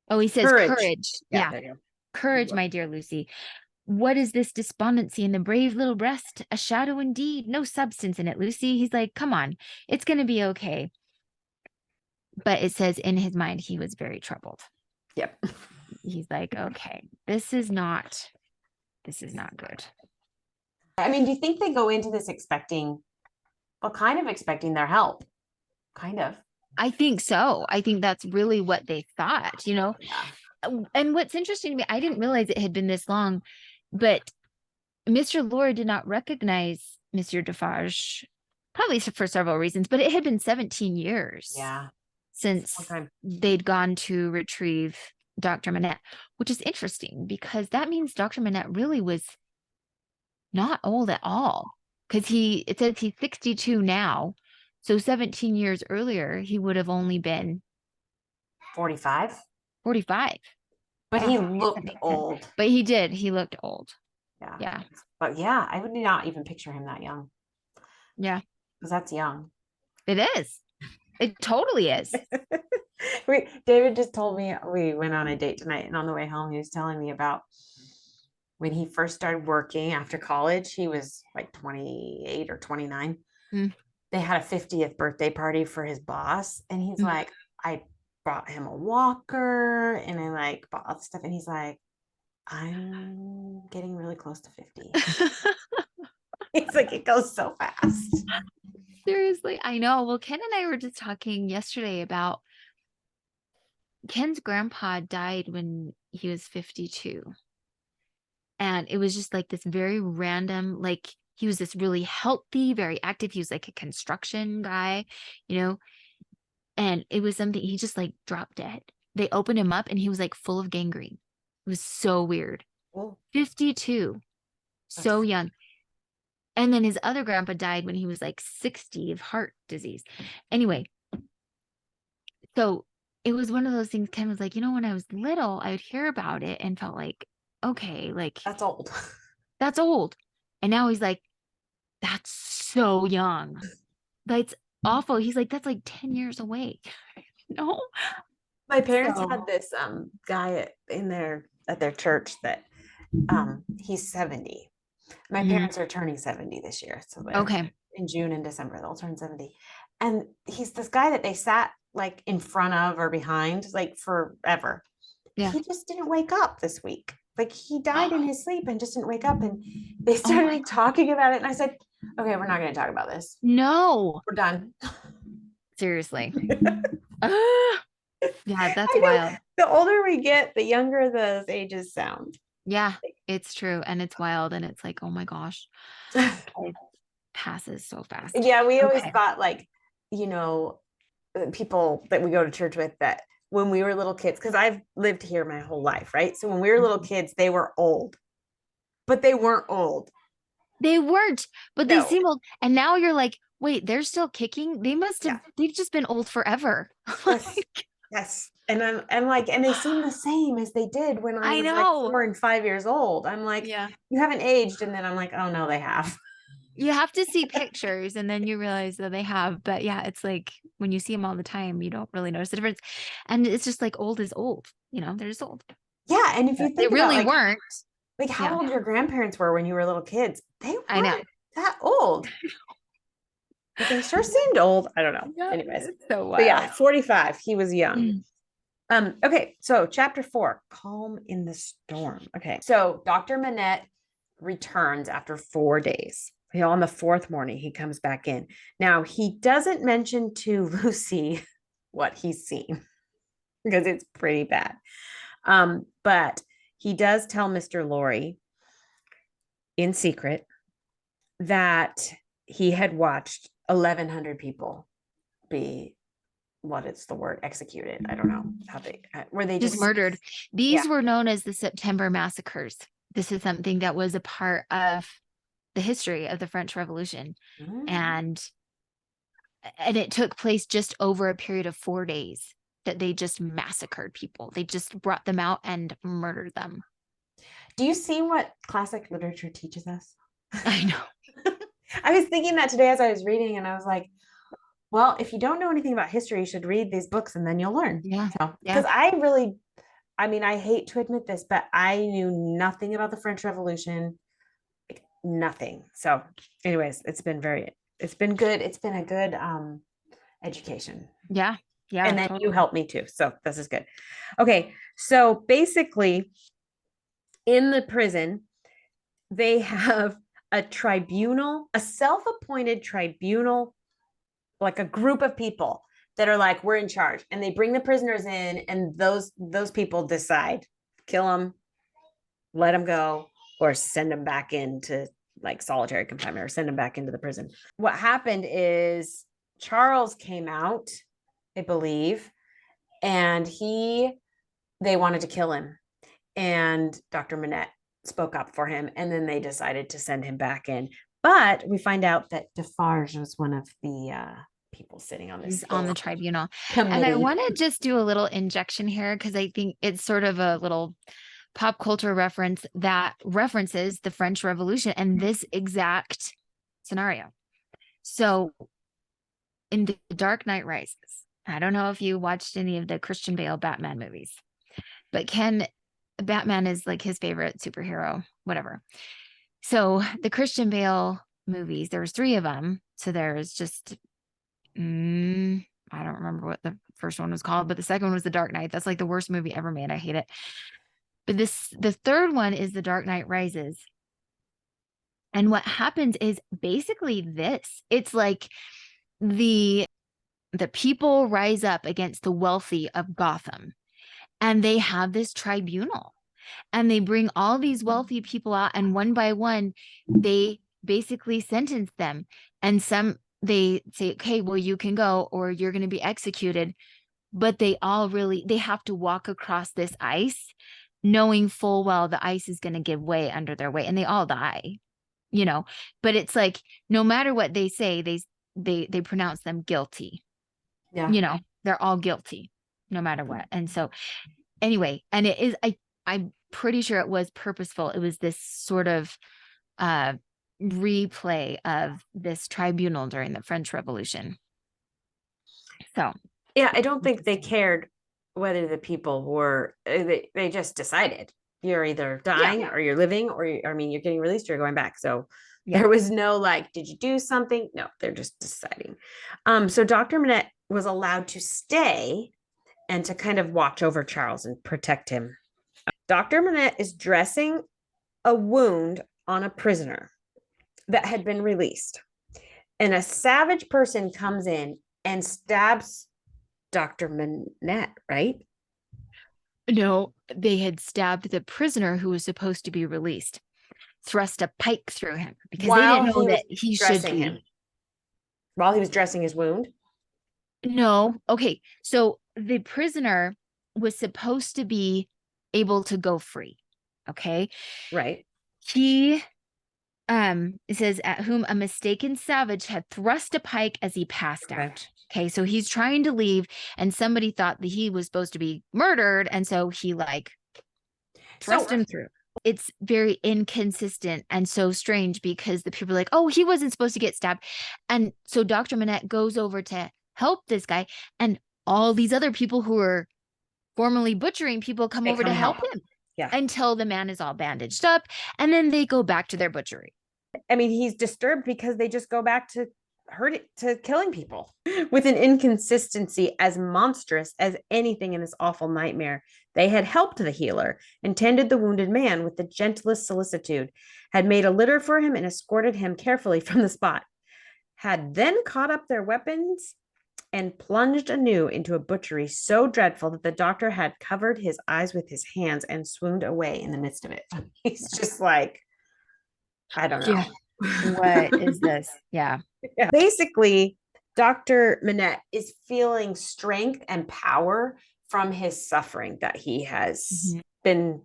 oh, he says Courage. courage. Yeah, Yeah. there you Courage, go. my dear Lucy. What is this despondency in the brave little breast? A shadow indeed, no substance in it, Lucy. He's like, come on, it's going to be okay. But it says in his mind, he was very troubled. Yep. He's like, okay, this is not good. I mean, do you think they go into this kind of expecting their help? Kind of. I think so. I think that's really what they thought, Yeah. And what's interesting to me, I didn't realize it had been this long, but Mr. Lorry did not recognize Monsieur Defarge, probably for several reasons, but it had been 17 years Yeah. since they'd gone to retrieve Dr. Manette, which is interesting because that means Dr. Manette really was not old at all. Because it says he's 62 now. So 17 years earlier, he would have only been 45. 45. But he Oh, looked old. But he did. He looked old. Yeah. Yeah. But yeah, I would not even picture him that young. Yeah. Because that's young. It is. It totally is. David just told me we went on a date tonight, and on the way home, he was telling me about when he first started working after college. He was like 28 or 29. They had a 50th birthday party for his boss, and he's like, I brought him a walker, and I like bought all the stuff, and he's like, I'm getting really close to 50. It's like, it goes so fast. Seriously, I know. Well, Ken and I were just talking yesterday about Ken's grandpa died when he was 52. And it was just like this very random, like he was this really healthy, very active. He was like a construction guy, and it was something he just like dropped dead. They opened him up and he was like full of gangrene. It was so weird. Cool. 52, so young. And then his other grandpa died when he was like 60 of heart disease. Anyway, so it was one of those things. Ken was like, when I was little, I would hear about it and felt like, okay, like that's old. That's old. And now he's like, that's so young. That's awful. He's like, that's like 10 years away. No. My parents had this guy at their church that he's 70. My parents are turning 70 this year. So okay. In June and December, they'll turn 70. And he's this guy that they sat like in front of or behind like forever. Yeah. He just didn't wake up this week. Like he died in his sleep and just didn't wake up. And they started talking about it. And I said, okay, we're not going to talk about this. No. We're done. Seriously. Yeah, that's wild. The older we get, the younger those ages sound. Yeah, it's true. And it's wild. And it's like, oh my gosh. It passes so fast. Yeah, we always thought like, people that we go to church with that when we were little kids, because I've lived here my whole life, right? So when we were little kids, they were old, but they weren't old. They weren't, but they seem old. And now you're like, wait, they're still kicking? They must have, they've just been old forever. Yes. And they seem the same as they did when I was like 4 and 5 years old. I'm like, you haven't aged. And then I'm like, oh no, they have. You have to see pictures and then you realize that they have. But yeah, it's like when you see them all the time, you don't really notice the difference. And it's just like old is old. They're just old. Yeah. And if you think they really weren't. Like how old your grandparents were when you were little kids, they weren't that old. But they sure seemed old. I don't know. Yeah, anyways. So wild. But yeah, 45. He was young. Okay. So chapter 4, calm in the storm. Okay. So Dr. Manette returns after 4 days. On the 4th morning, he comes back in. Now, he doesn't mention to Lucy what he's seen because it's pretty bad. But he does tell Mr. Lorry in secret that he had watched 1,100 people be, executed. I don't know how were they just murdered. These were known as the September massacres. This is something that was a part of the history of the French Revolution. And it took place just over a period of 4 days that they just massacred people. They just brought them out and murdered them. Do you see what classic literature teaches us? I know. I was thinking that today as I was reading, and I was like, Well, if you don't know anything about history, you should read these books and then you'll learn. Yeah. So, Yeah. because I mean, I hate to admit this, but I knew nothing about the French Revolution, like nothing. So, anyways, it's been good. It's been a good education. Yeah. Yeah. And then you Totally. helped me too. So, this is good. Okay. So, basically, in the prison, they have a tribunal, a self-appointed tribunal, like a group of people that are like, we're in charge, and they bring the prisoners in, and those people decide, kill them, let them go, or send them back into like solitary confinement, or send them back into the prison. What happened is Charles came out, I believe, and they wanted to kill him, and Dr. Manette spoke up for him, and then they decided to send him back in. But we find out that Defarge was one of the people sitting on this He's on the tribunal. committee. And I want to just do a little injection here because I think it's sort of a little pop culture reference that references the French Revolution and this exact scenario. So in The Dark Knight Rises, I don't know if you watched any of the Christian Bale Batman movies, but Batman is like his favorite superhero, whatever. So the Christian Bale movies, there's 3 of them. So there's just, I don't remember what the first one was called, but the second one was The Dark Knight. That's like the worst movie ever made. I hate it. But the third one is The Dark Knight Rises. And what happens is basically this. It's like the people rise up against the wealthy of Gotham, and they have this tribunal, and they bring all these wealthy people out, and one by one they basically sentence them, and some they say, okay, well, you can go or you're going to be executed. But they have to walk across this ice knowing full well the ice is going to give way under their weight, and they all die, but it's like no matter what they say, they pronounce them guilty. Yeah. They're all guilty no matter what. And so anyway, and it is, I'm pretty sure it was purposeful. It was this sort of replay of this tribunal during the French Revolution. So yeah, I don't think they cared whether the people were, they just decided you're either dying or you're living, or you're getting released or you're going back. So there was no like, did you do something? No, they're just deciding. So Dr. Manette was allowed to stay and to kind of watch over Charles and protect him. Dr. Manette is dressing a wound on a prisoner that had been released, and a savage person comes in and stabs Dr. Manette, right? No, they had stabbed the prisoner who was supposed to be released, thrust a pike through him because they didn't know that he should be. Him while he was dressing his wound. No. Okay. So the prisoner was supposed to be able to go free. Okay. Right. He, it says, at whom a mistaken savage had thrust a pike as he passed out. Okay. So he's trying to leave, and somebody thought that he was supposed to be murdered. And so he thrust him through. It's very inconsistent and so strange because the people are like, oh, he wasn't supposed to get stabbed. And so Dr. Manette goes over to help this guy, and all these other people who are formerly butchering people come over to help him. Yeah. Until the man is all bandaged up, and then they go back to their butchery. I mean, he's disturbed because they just go back to killing people with an inconsistency as monstrous as anything in this awful nightmare. They had helped the healer and tended the wounded man with the gentlest solicitude, had made a litter for him and escorted him carefully from the spot, had then caught up their weapons and plunged anew into a butchery so dreadful that the doctor had covered his eyes with his hands and swooned away in the midst of it. He's just like, I don't know. Yeah. What is this? Yeah. Basically, Dr. Manette is feeling strength and power from his suffering that he has been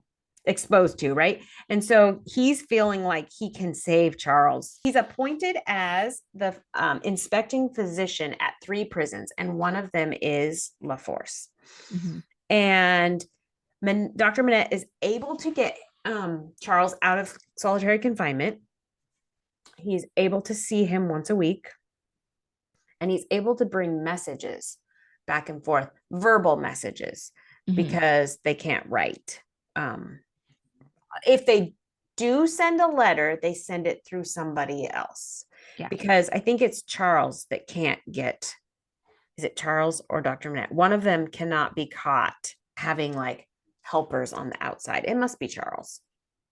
exposed to, right? And so he's feeling like he can save Charles. He's appointed as the inspecting physician at 3 prisons, and one of them is La Force. And Dr. Manette is able to get Charles out of solitary confinement. He's able to see him once a week, and he's able to bring messages back and forth, verbal messages, because they can't write. If they do send a letter, they send it through somebody else. Yeah. Because I think it's Charles that can't get, is it Charles or Dr. Manette? One of them cannot be caught having like helpers on the outside. It must be Charles.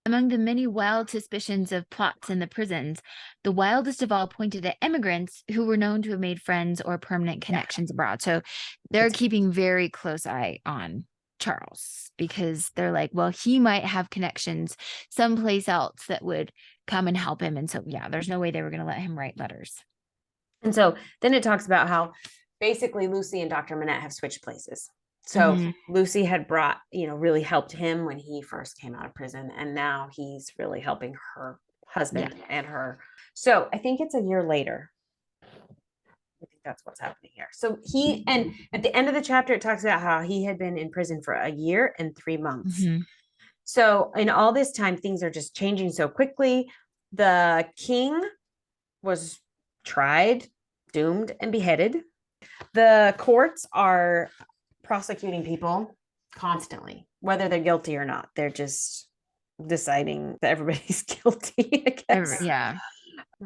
Among the many wild suspicions of plots in the prisons, the wildest of all pointed at immigrants who were known to have made friends or permanent connections abroad. So they're keeping very close eye on Charles because they're like, well, he might have connections someplace else that would come and help him. And so, yeah, there's no way they were going to let him write letters. And so then it talks about how basically Lucy and Dr. Manette have switched places. So Lucy had brought, really helped him when he first came out of prison. And now he's really helping her husband and her. So I think it's a year later. I think that's what's happening here. So and at the end of the chapter, it talks about how he had been in prison for a year and 3 months. So in all this time, things are just changing so quickly. The king was tried, doomed, and beheaded. The courts are prosecuting people constantly, whether they're guilty or not. They're just deciding that everybody's guilty, I guess. Yeah. I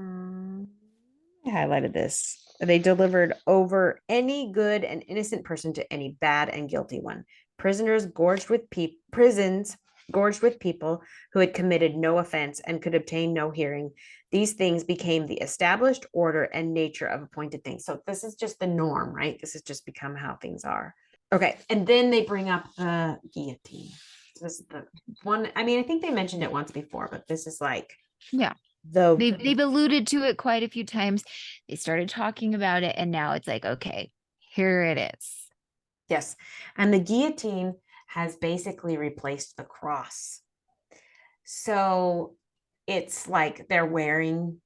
highlighted this. They delivered over any good and innocent person to any bad and guilty one. Prisons gorged with people who had committed no offense and could obtain no hearing. These things became the established order and nature of appointed things. So this is just the norm, right? This has just become how things are. Okay. And then they bring up the guillotine. This is the one. I mean, I think they mentioned it once before, but this is like, they've alluded to it quite a few times. They started talking about it, and now it's like, okay, here it is. Yes. And the guillotine has basically replaced the cross. So it's like they're wearing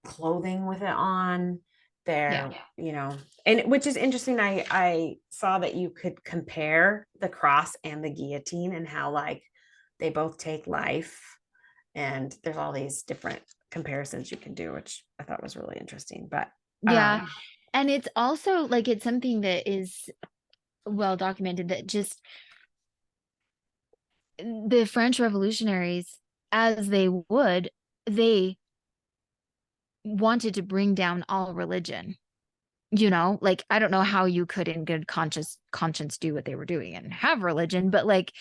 clothing with it on. They're, and which is interesting. I saw that you could compare the cross and the guillotine and how like they both take life. And there's all these different comparisons you can do, which I thought was really interesting. But and it's also like, it's something that is well documented that just the French revolutionaries, as they wanted to bring down all religion. Like, I don't know how you could in good conscience do what they were doing and have religion, but like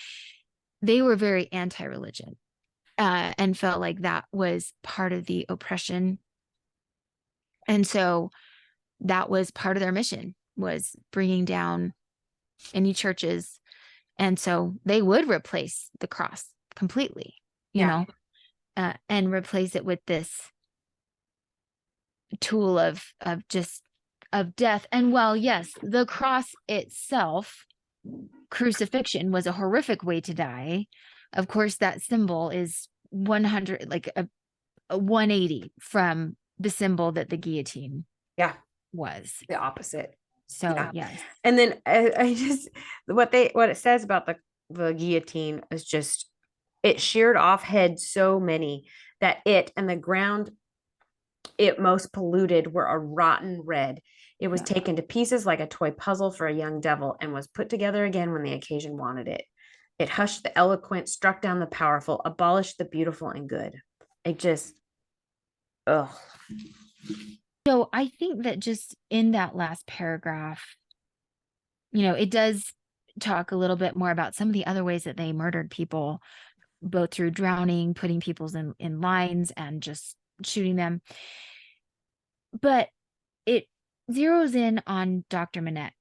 they were very anti-religion. And felt like that was part of the oppression. And so that was part of their mission, was bringing down any churches. And so they would replace the cross completely, you know, and replace it with this tool of death. And while, yes, the cross itself, crucifixion, was a horrific way to die, of course, that symbol is 100, like a 180 from the symbol that the guillotine was. The opposite. So, yes. And then I just, what it says about the guillotine is just, it sheared off heads so many that it and the ground it most polluted were a rotten red. It was taken to pieces like a toy puzzle for a young devil and was put together again when the occasion wanted it. It hushed the eloquent, struck down the powerful, abolished the beautiful and good. It just, So I think that just in that last paragraph, it does talk a little bit more about some of the other ways that they murdered people, both through drowning, putting people in lines, and just shooting them. But it zeroes in on Dr. Manette.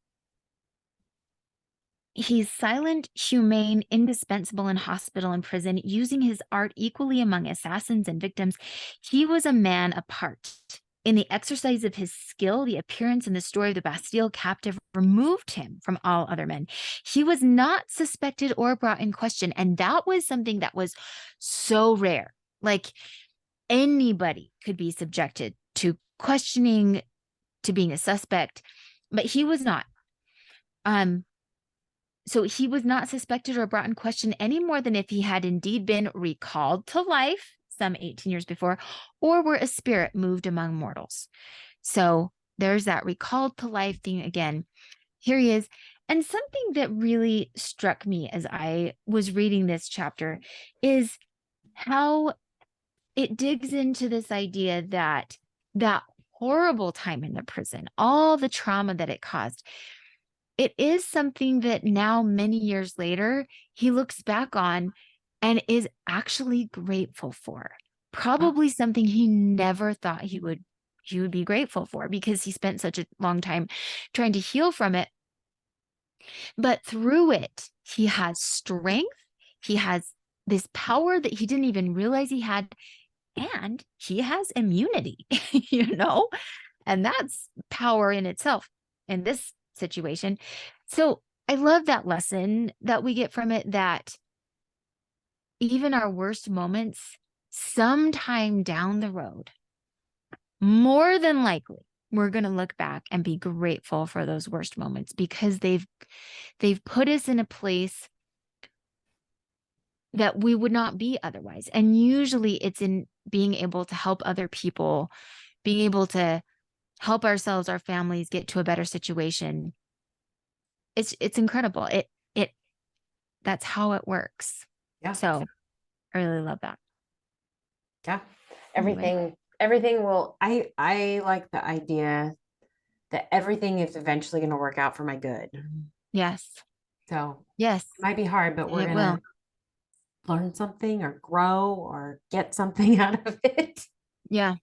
He's silent, humane, indispensable in hospital and prison, using his art equally among assassins and victims. He was a man apart. In the exercise of his skill, the appearance and the story of the Bastille captive removed him from all other men. He was not suspected or brought in question, and that was something that was so rare. Like, anybody could be subjected to questioning, to being a suspect, but he was not. So he was not suspected or brought in question any more than if he had indeed been recalled to life some 18 years before, or were a spirit moved among mortals. So there's that recalled to life thing again. Here he is. And something that really struck me as I was reading this chapter is how it digs into this idea that that horrible time in the prison, all the trauma that it caused, it is something that now, many years later, he looks back on and is actually grateful for. Probably something he never thought he would be grateful for, because he spent such a long time trying to heal from it. But through it, he has strength. He has this power that he didn't even realize he had, and he has immunity, and that's power in itself in this situation. So I love that lesson that we get from it, that even our worst moments, sometime down the road, more than likely, we're going to look back and be grateful for those worst moments, because they've put us in a place that we would not be otherwise. And usually it's in being able to help other people, being able to help ourselves, our families get to a better situation. It's incredible. It that's how it works. Yeah. So I really love that. Yeah. Anyway. Everything will, I like the idea that everything is eventually going to work out for my good. Yes. So Yes. it might be hard, but we're It going will. to learn something or grow or get something out of it. Yeah.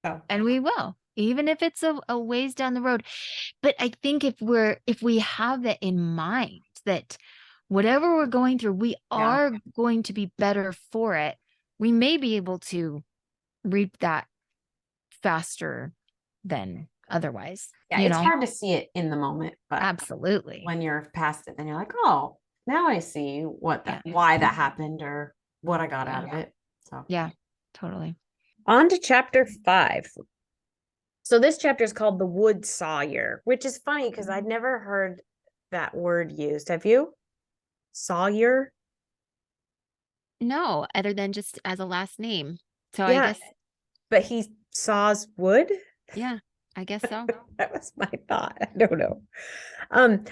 So. And we will, even if it's a ways down the road. But I think if we have that in mind, that whatever we're going through, we are going to be better for it, we may be able to reap that faster than otherwise. Yeah, it's hard to see it in the moment, but absolutely, when you're past it, then you're like, oh, now I see why that happened or what I got out of it. So yeah, totally. On to chapter 5. So this chapter is called The Wood Sawyer, which is funny because I'd never heard that word used. Have you? Sawyer? No, other than just as a last name. So yeah, I guess. But he saws wood? Yeah, I guess so. That was my thought. I don't know.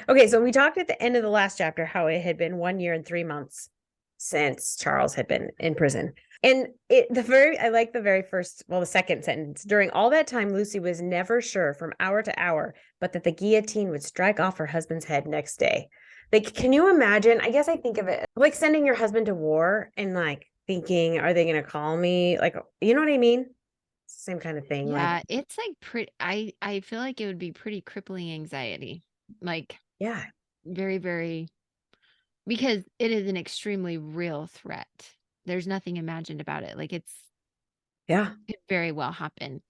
Okay, so we talked at the end of the last chapter how it had been 1 year and 3 months since Charles had been in prison. And I like the very first, the second sentence. During all that time, Lucy was never sure from hour to hour, but that the guillotine would strike off her husband's head next day. Like, can you imagine? I guess I think of it like sending your husband to war and like thinking, are they going to call me? Like, you know what I mean? Same kind of thing. Yeah, like, it's like pretty, I feel like it would be pretty crippling anxiety. Like, yeah, very, very, because it is an extremely real threat. There's nothing imagined about it. Like, it could very well happen.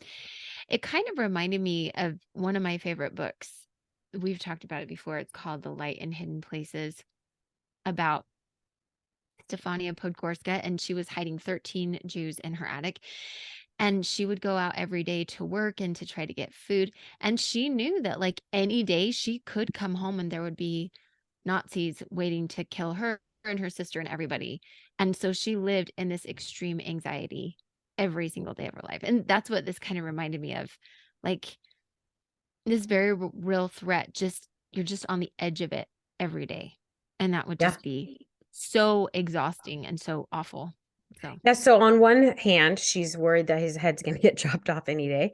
It kind of reminded me of one of my favorite books. We've talked about it before. It's called The Light in Hidden Places, about Stefania Podgorska, and she was hiding 13 Jews in her attic. And she would go out every day to work and to try to get food. And she knew that like any day she could come home and there would be Nazis waiting to kill her and her sister and everybody. And so she lived in this extreme anxiety every single day of her life. And that's what this kind of reminded me of. Like, this very real threat, you're just on the edge of it every day. And that would just be so exhausting and so awful. So on one hand, she's worried that his head's going to get chopped off any day.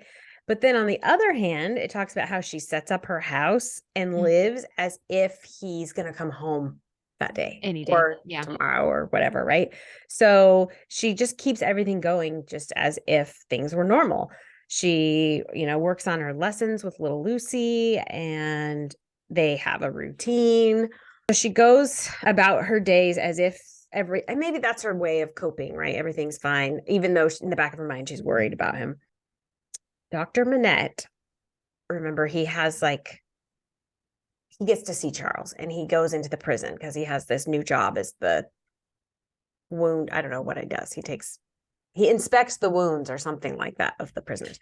But then on the other hand, it talks about how she sets up her house and lives as if he's going to come home that day. Any day. Or tomorrow or whatever, right? So she just keeps everything going just as if things were normal. She, works on her lessons with little Lucy and they have a routine. So she goes about her days as if and maybe that's her way of coping, right? Everything's fine, even though in the back of her mind, she's worried about him. Dr. Manette, remember, he gets to see Charles and he goes into the prison because he has this new job as the wound. I don't know what he does. He inspects the wounds or something like that of the prisoners.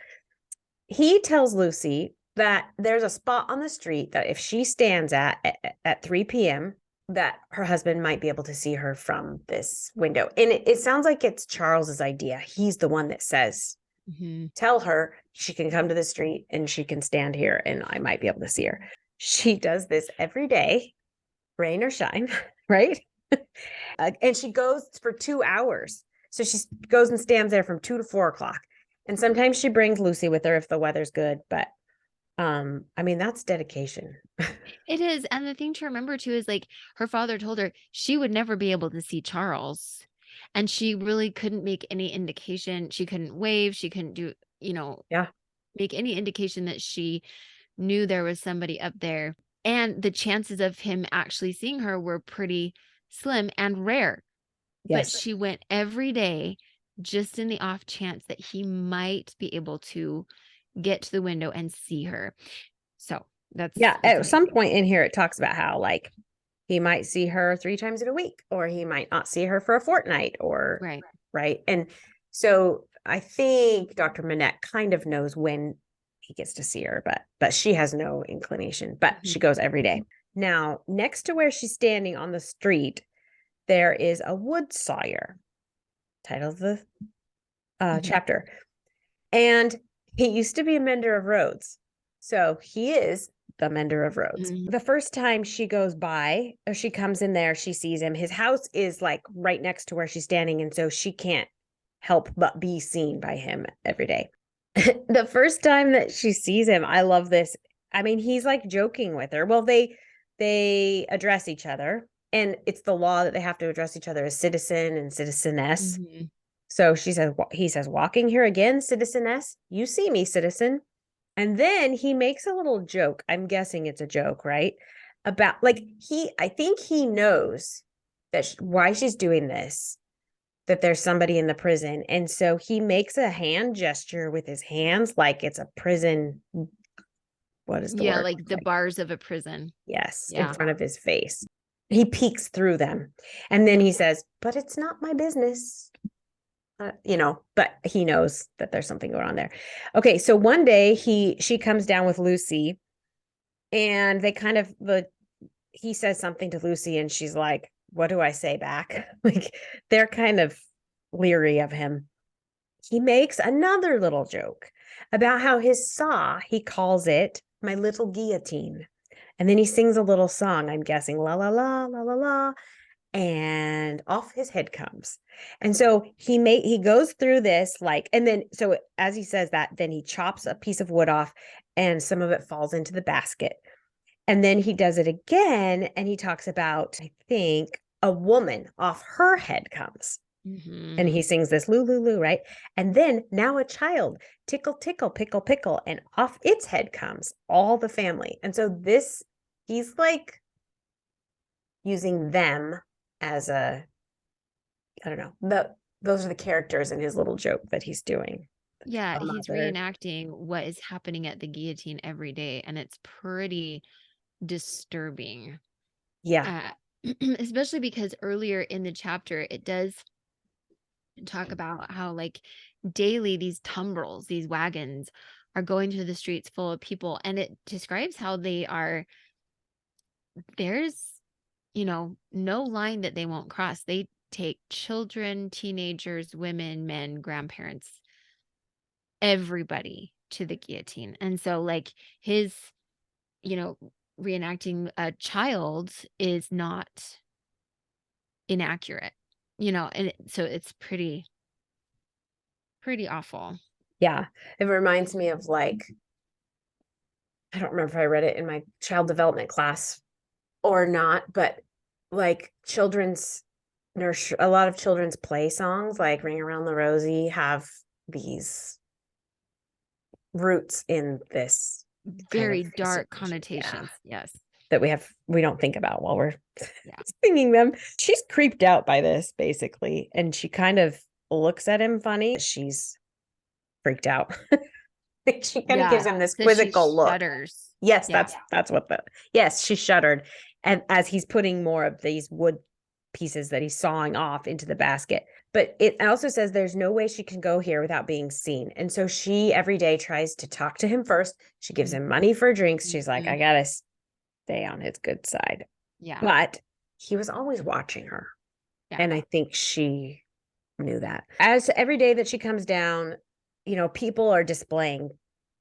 He tells Lucy that there's a spot on the street that if she stands at 3 p.m., that her husband might be able to see her from this window. And it sounds like it's Charles's idea. He's the one that says tell her she can come to the street and she can stand here and I might be able to see her. She does this every day, rain or shine, right? And she goes for 2 hours. So she goes and stands there from 2 to 4 o'clock. And sometimes she brings Lucy with her if the weather's good. But I mean, that's dedication. It is. And the thing to remember too is like her father told her she would never be able to see Charles. And she really couldn't make any indication. She couldn't wave. She couldn't do, Yeah. make any indication that she knew there was somebody up there. And the chances of him actually seeing her were pretty slim and rare. But Yes. she went every day just in the off chance that he might be able to get to the window and see her. So that's At some point in here, it talks about how like he might see her 3 times in a week, or he might not see her for a fortnight, or right. And so I think Dr. Manette kind of knows when he gets to see her, but she has no inclination, but she goes every day. Now, next to where she's standing on the street, there is a wood sawyer, title of the chapter. And he used to be a mender of roads. So he is the mender of roads. The first time she goes by, or she comes in there, she sees him. His house is like right next to where she's standing. And so she can't help but be seen by him every day. The first time that she sees him, I love this. I mean, he's like joking with her. Well, they address each other, and it's the law that they have to address each other as citizen and citizeness. So he says, walking here again, citizeness, you see me, citizen. And then he makes a little joke. I'm guessing it's a joke, right? About like, I think he knows that why she's doing this, that there's somebody in the prison. And so he makes a hand gesture with his hands, like it's a prison. What is the word? Like the bars of a prison. Yes. In front of his face. He peeks through them. And then he says, but it's not my business. But he knows that there's something going on there. Okay, so one day she comes down with Lucy, and they kind of he says something to Lucy, and she's like, "What do I say back?" Like they're kind of leery of him. He makes another little joke about how his saw, he calls it my little guillotine, and then he sings a little song. I'm guessing la la la la la la. And off his head comes. And so he goes through this and then so as he says that, then he chops a piece of wood off and some of it falls into the basket. And then he does it again and he talks about, I think, a woman, off her head comes. And he sings this loo loo loo, right? And then now a child, tickle tickle pickle pickle, and off its head comes all the family. And so he's like using them as I don't know, those are the characters in his little joke that he's doing. Yeah, he's reenacting what is happening at the guillotine every day, and it's pretty disturbing. Yeah. Especially because earlier in the chapter, it does talk about how like daily these tumbrils, these wagons are going to the streets full of people, and it describes how there's no line that they won't cross. They take children, teenagers, women, men, grandparents, everybody to the guillotine. And so like his, reenacting a child is not inaccurate, and so it's pretty awful. Yeah. It reminds me of I don't remember if I read it in my child development class or not, but like a lot of children's play songs like Ring Around the Rosie have these roots in this very dark connotations. Yes. That we don't think about while we're singing them. She's creeped out by this basically, and she kind of looks at him funny. She's freaked out. She kind of gives him this quizzical look. Shudders. Yes, that's what she shuddered. And as he's putting more of these wood pieces that he's sawing off into the basket. But it also says there's no way she can go here without being seen. And so she every day tries to talk to him first. She gives him money for drinks. She's like, I gotta stay on his good side. Yeah. But he was always watching her. Yeah. And I think she knew that. As every day that she comes down, people are displaying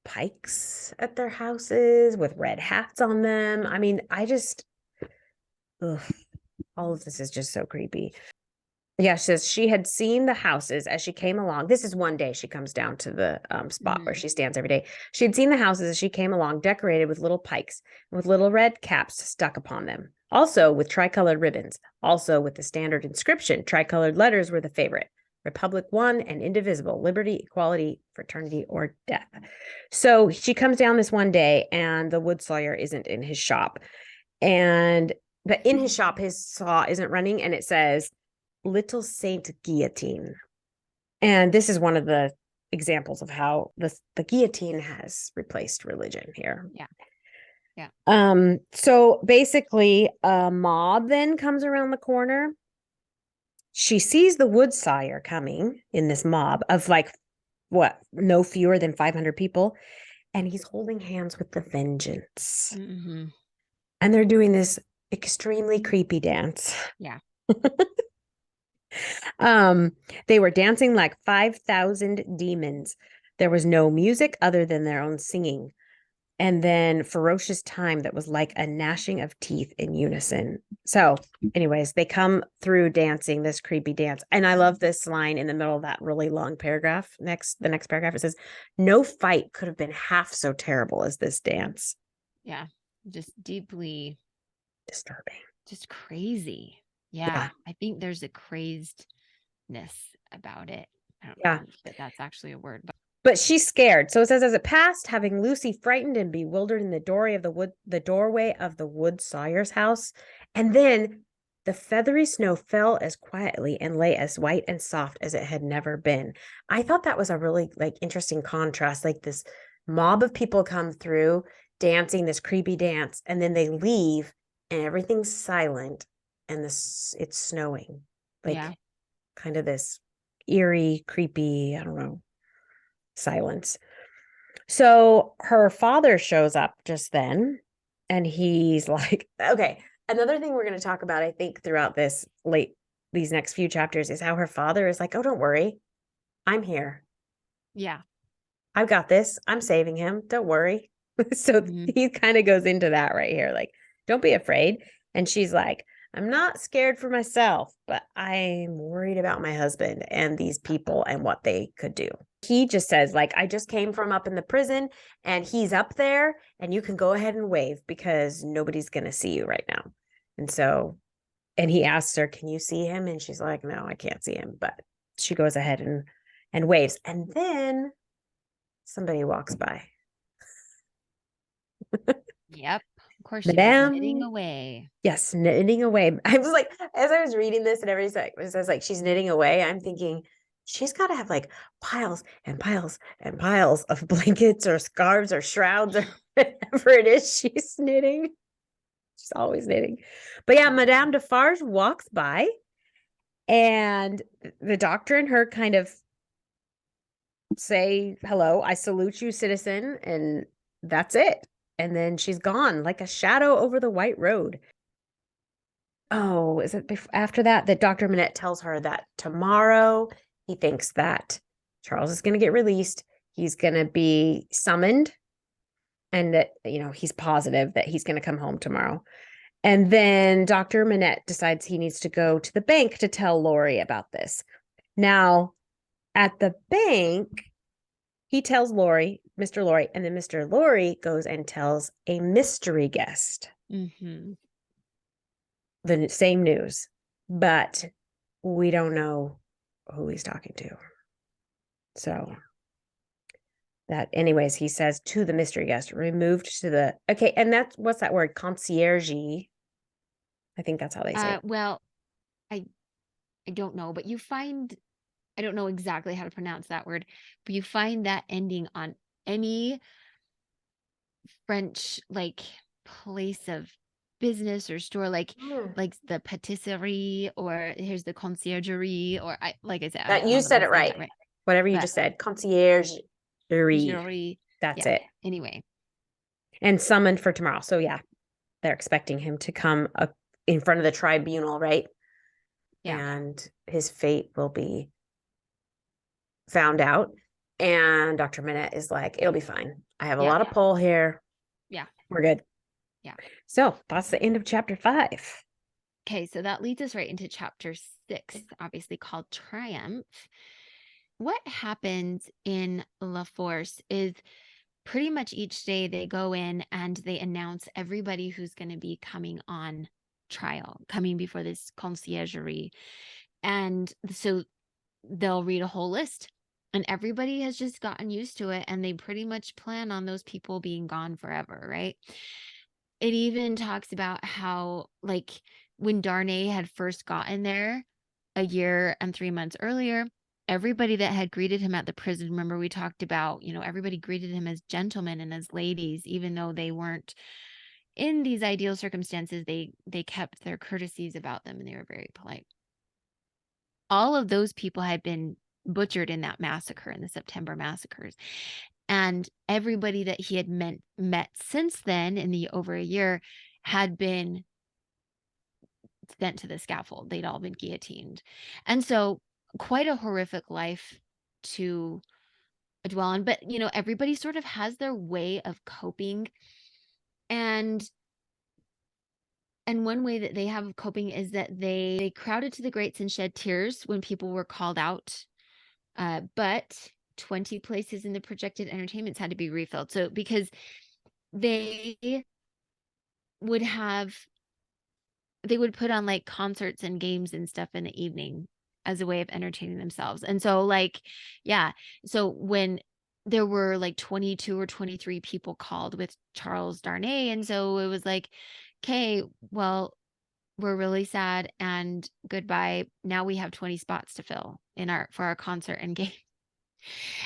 pikes at their houses with red hats on them. I mean, ugh, all of this is just so creepy. Yeah, she says she had seen the houses as she came along. This is one day she comes down to the spot where she stands every day. She had seen the houses as she came along, decorated with little pikes, with little red caps stuck upon them. Also with tricolored ribbons. Also with the standard inscription. Tricolored letters were the favorite. Republic one and indivisible, liberty, equality, fraternity, or death. So she comes down this one day and the wood sawyer isn't in his shop. But in his shop, his saw isn't running, and it says, Little Saint Guillotine. And this is one of the examples of how the guillotine has replaced religion here. Yeah. So basically a mob then comes around the corner. She sees the wood sawyer coming in this mob of no fewer than 500 people. And he's holding hands with the vengeance. Mm-hmm. And they're doing this extremely creepy dance. Yeah. They were dancing like 5,000 demons. There was no music other than their own singing. And then ferocious time that was like a gnashing of teeth in unison. So anyways, they come through dancing this creepy dance. And I love this line in the middle of that really long paragraph. The next paragraph, it says, no fight could have been half so terrible as this dance. Yeah. Just deeply disturbing. Just crazy. Yeah. I think there's a crazedness about it. I don't know if that's actually a word, but she's scared. So it says, as it passed, having Lucy frightened and bewildered in the doorway of the wood sawyer's house, and then the feathery snow fell as quietly and lay as white and soft as it had never been. I thought that was a really interesting contrast. Like this mob of people come through dancing this creepy dance, and then they leave and everything's silent and it's snowing. Kind of this eerie, creepy, I don't know, silence. So her father shows up just then, and he's like, okay, another thing we're going to talk about, I think, throughout these next few chapters is how her father is like, oh, don't worry, I'm here. Yeah. I've got this. I'm saving him. Don't worry. So he kind of goes into that right here. Like, don't be afraid. And she's like, I'm not scared for myself, but I'm worried about my husband and these people and what they could do. He just says, I just came from up in the prison and he's up there and you can go ahead and wave because nobody's going to see you right now. And he asks her, can you see him? And she's like, no, I can't see him. But she goes ahead and waves. And then somebody walks by. Yep. Of course, she was knitting away. Yes, knitting away. I was like, as I was reading this and everything says she's knitting away, I'm thinking she's got to have piles and piles and piles of blankets or scarves or shrouds or whatever it is she's knitting. She's always knitting. But yeah, Madame Defarge walks by and the doctor and her kind of say, hello, I salute you, citizen. And that's it. And then she's gone like a shadow over the white road. Oh, is it after that Dr. Manette tells her that tomorrow he thinks that Charles is going to get released. He's going to be summoned and that, he's positive that he's going to come home tomorrow. And then Dr. Manette decides he needs to go to the bank to tell Lori about this. Now, at the bank, he tells Mr. Lori, and then Mr. Lori goes and tells a mystery guest the same news, but we don't know who he's talking to. So that, anyways, he says to the mystery guest, removed to the, okay, and that's, what's that word? Concierge. I think that's how they say it. Well, I don't know, but I don't know exactly how to pronounce that word, but you find that ending on any French place of business or store, like the patisserie, or here's the conciergerie, or I said that you said it right. Whatever you just said, concierge. That's it. Anyway, and summoned for tomorrow. So yeah, they're expecting him to come up in front of the tribunal, right? Yeah. And his fate will be found out. And Dr. Minette is like, it'll be fine. I have a Yeah. lot of pull here. Yeah. We're good. Yeah. So that's the end of chapter 5. Okay, so that leads us right into chapter 6, obviously called Triumph. What happens in La Force is pretty much each day they go in and they announce everybody who's going to be coming on trial, coming before this conciergerie. And so they'll read a whole list. And everybody has just gotten used to it. And they pretty much plan on those people being gone forever, right? It even talks about how, like, when Darnay had first gotten there a year and 3 months earlier, everybody that had greeted him at the prison, remember we talked about, everybody greeted him as gentlemen and as ladies, even though they weren't in these ideal circumstances, they kept their courtesies about them and they were very polite. All of those people had been butchered in that massacre, in the September massacres. And everybody that he had met since then, in the over a year, had been sent to the scaffold. They'd all been guillotined. And so quite a horrific life to dwell on. But, everybody sort of has their way of coping. And one way that they have of coping is that they crowded to the grates and shed tears when people were called out. But 20 places in the projected entertainments had to be refilled. So because they would have they would put on like concerts and games and stuff in the evening as a way of entertaining themselves. And so so when there were like 22 or 23 people called with Charles Darnay, and so it was like, okay, well, we're really sad and goodbye. Now we have 20 spots to fill for our concert and game.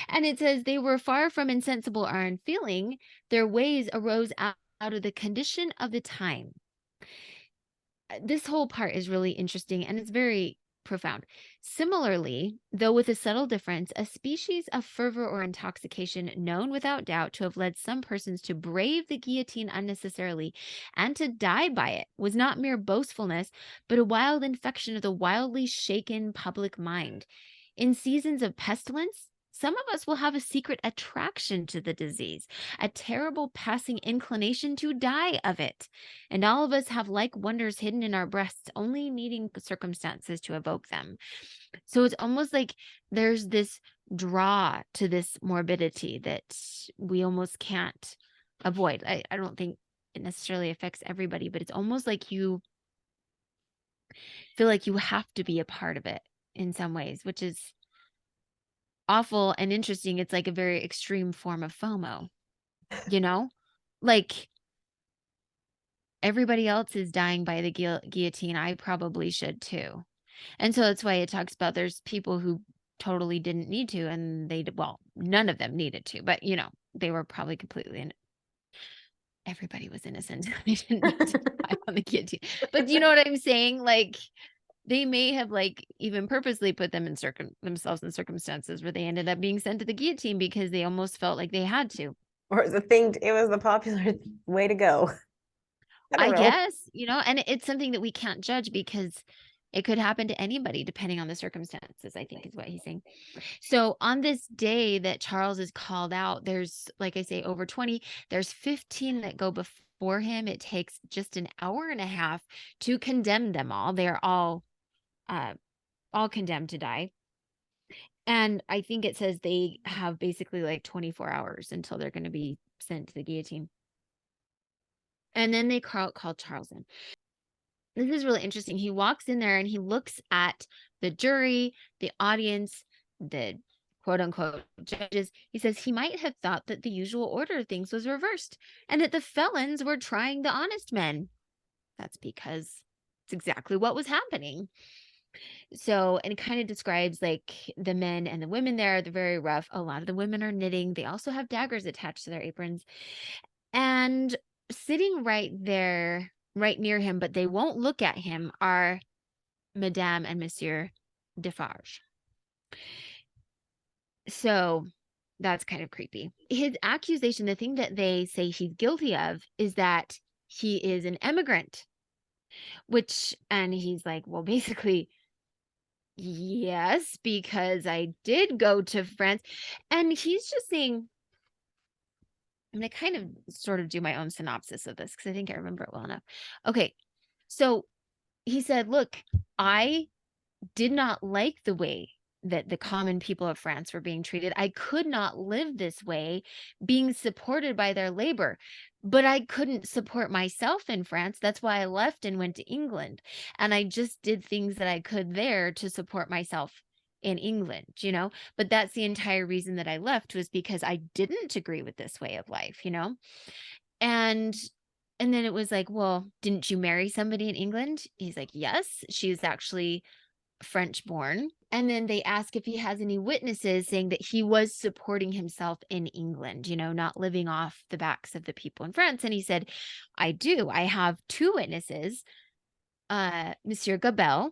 And it says they were far from insensible or unfeeling. Their ways arose out of the condition of the time. This whole part is really interesting and it's very profound. Similarly, though with a subtle difference, a species of fervor or intoxication known without doubt to have led some persons to brave the guillotine unnecessarily and to die by it was not mere boastfulness, but a wild infection of the wildly shaken public mind. In seasons of pestilence, some of us will have a secret attraction to the disease, a terrible passing inclination to die of it. And all of us have like wonders hidden in our breasts, only needing circumstances to evoke them. So it's almost like there's this draw to this morbidity that we almost can't avoid. I don't think it necessarily affects everybody, but it's almost like you feel like you have to be a part of it in some ways, which is awful and interesting. It's like a very extreme form of FOMO, like everybody else is dying by the guillotine. I probably should too. And so that's why it talks about there's people who totally didn't need to, and none of them needed to, but they were probably completely everybody was innocent. They didn't need to die on the guillotine. But you know what I'm saying? Like, they may have like even purposely put them in themselves in circumstances where they ended up being sent to the guillotine because they almost felt like they had to. Or it was the popular way to go. I guess, and it's something that we can't judge because it could happen to anybody depending on the circumstances, I think is what he's saying. So on this day that Charles is called out, there's, like I say, over 20, there's 15 that go before him. It takes just an hour and a half to condemn them all. They're all condemned to die. And I think it says they have basically like 24 hours until they're going to be sent to the guillotine. And then they call Charles in. This is really interesting. He walks in there and he looks at the jury, the audience, the quote unquote judges. He says he might have thought that the usual order of things was reversed and that the felons were trying the honest men. That's because it's exactly what was happening. So, and it kind of describes like the men and the women there. They're very rough. A lot of the women are knitting. They also have daggers attached to their aprons. And sitting right there, right near him, but they won't look at him, are Madame and Monsieur Defarge. So that's kind of creepy. His accusation, the thing that they say he's guilty of, is that he is an immigrant, and he's like, well, basically, yes, because I did go to France. And he's just saying, I'm going to kind of sort of do my own synopsis of this because I think I remember it well enough. Okay. So he said, look, I did not like the way that the common people of France were being treated. I could not live this way, being supported by their labor, but I couldn't support myself in France. That's why I left and went to England. And I just did things that I could there to support myself in England, but that's the entire reason that I left, was because I didn't agree with this way of life. And and then it was like, well, didn't you marry somebody in England? He's like, yes, she's actually French born. And then they ask if he has any witnesses saying that he was supporting himself in England, not living off the backs of the people in France. And he said, I do. I have two witnesses, Monsieur Gabel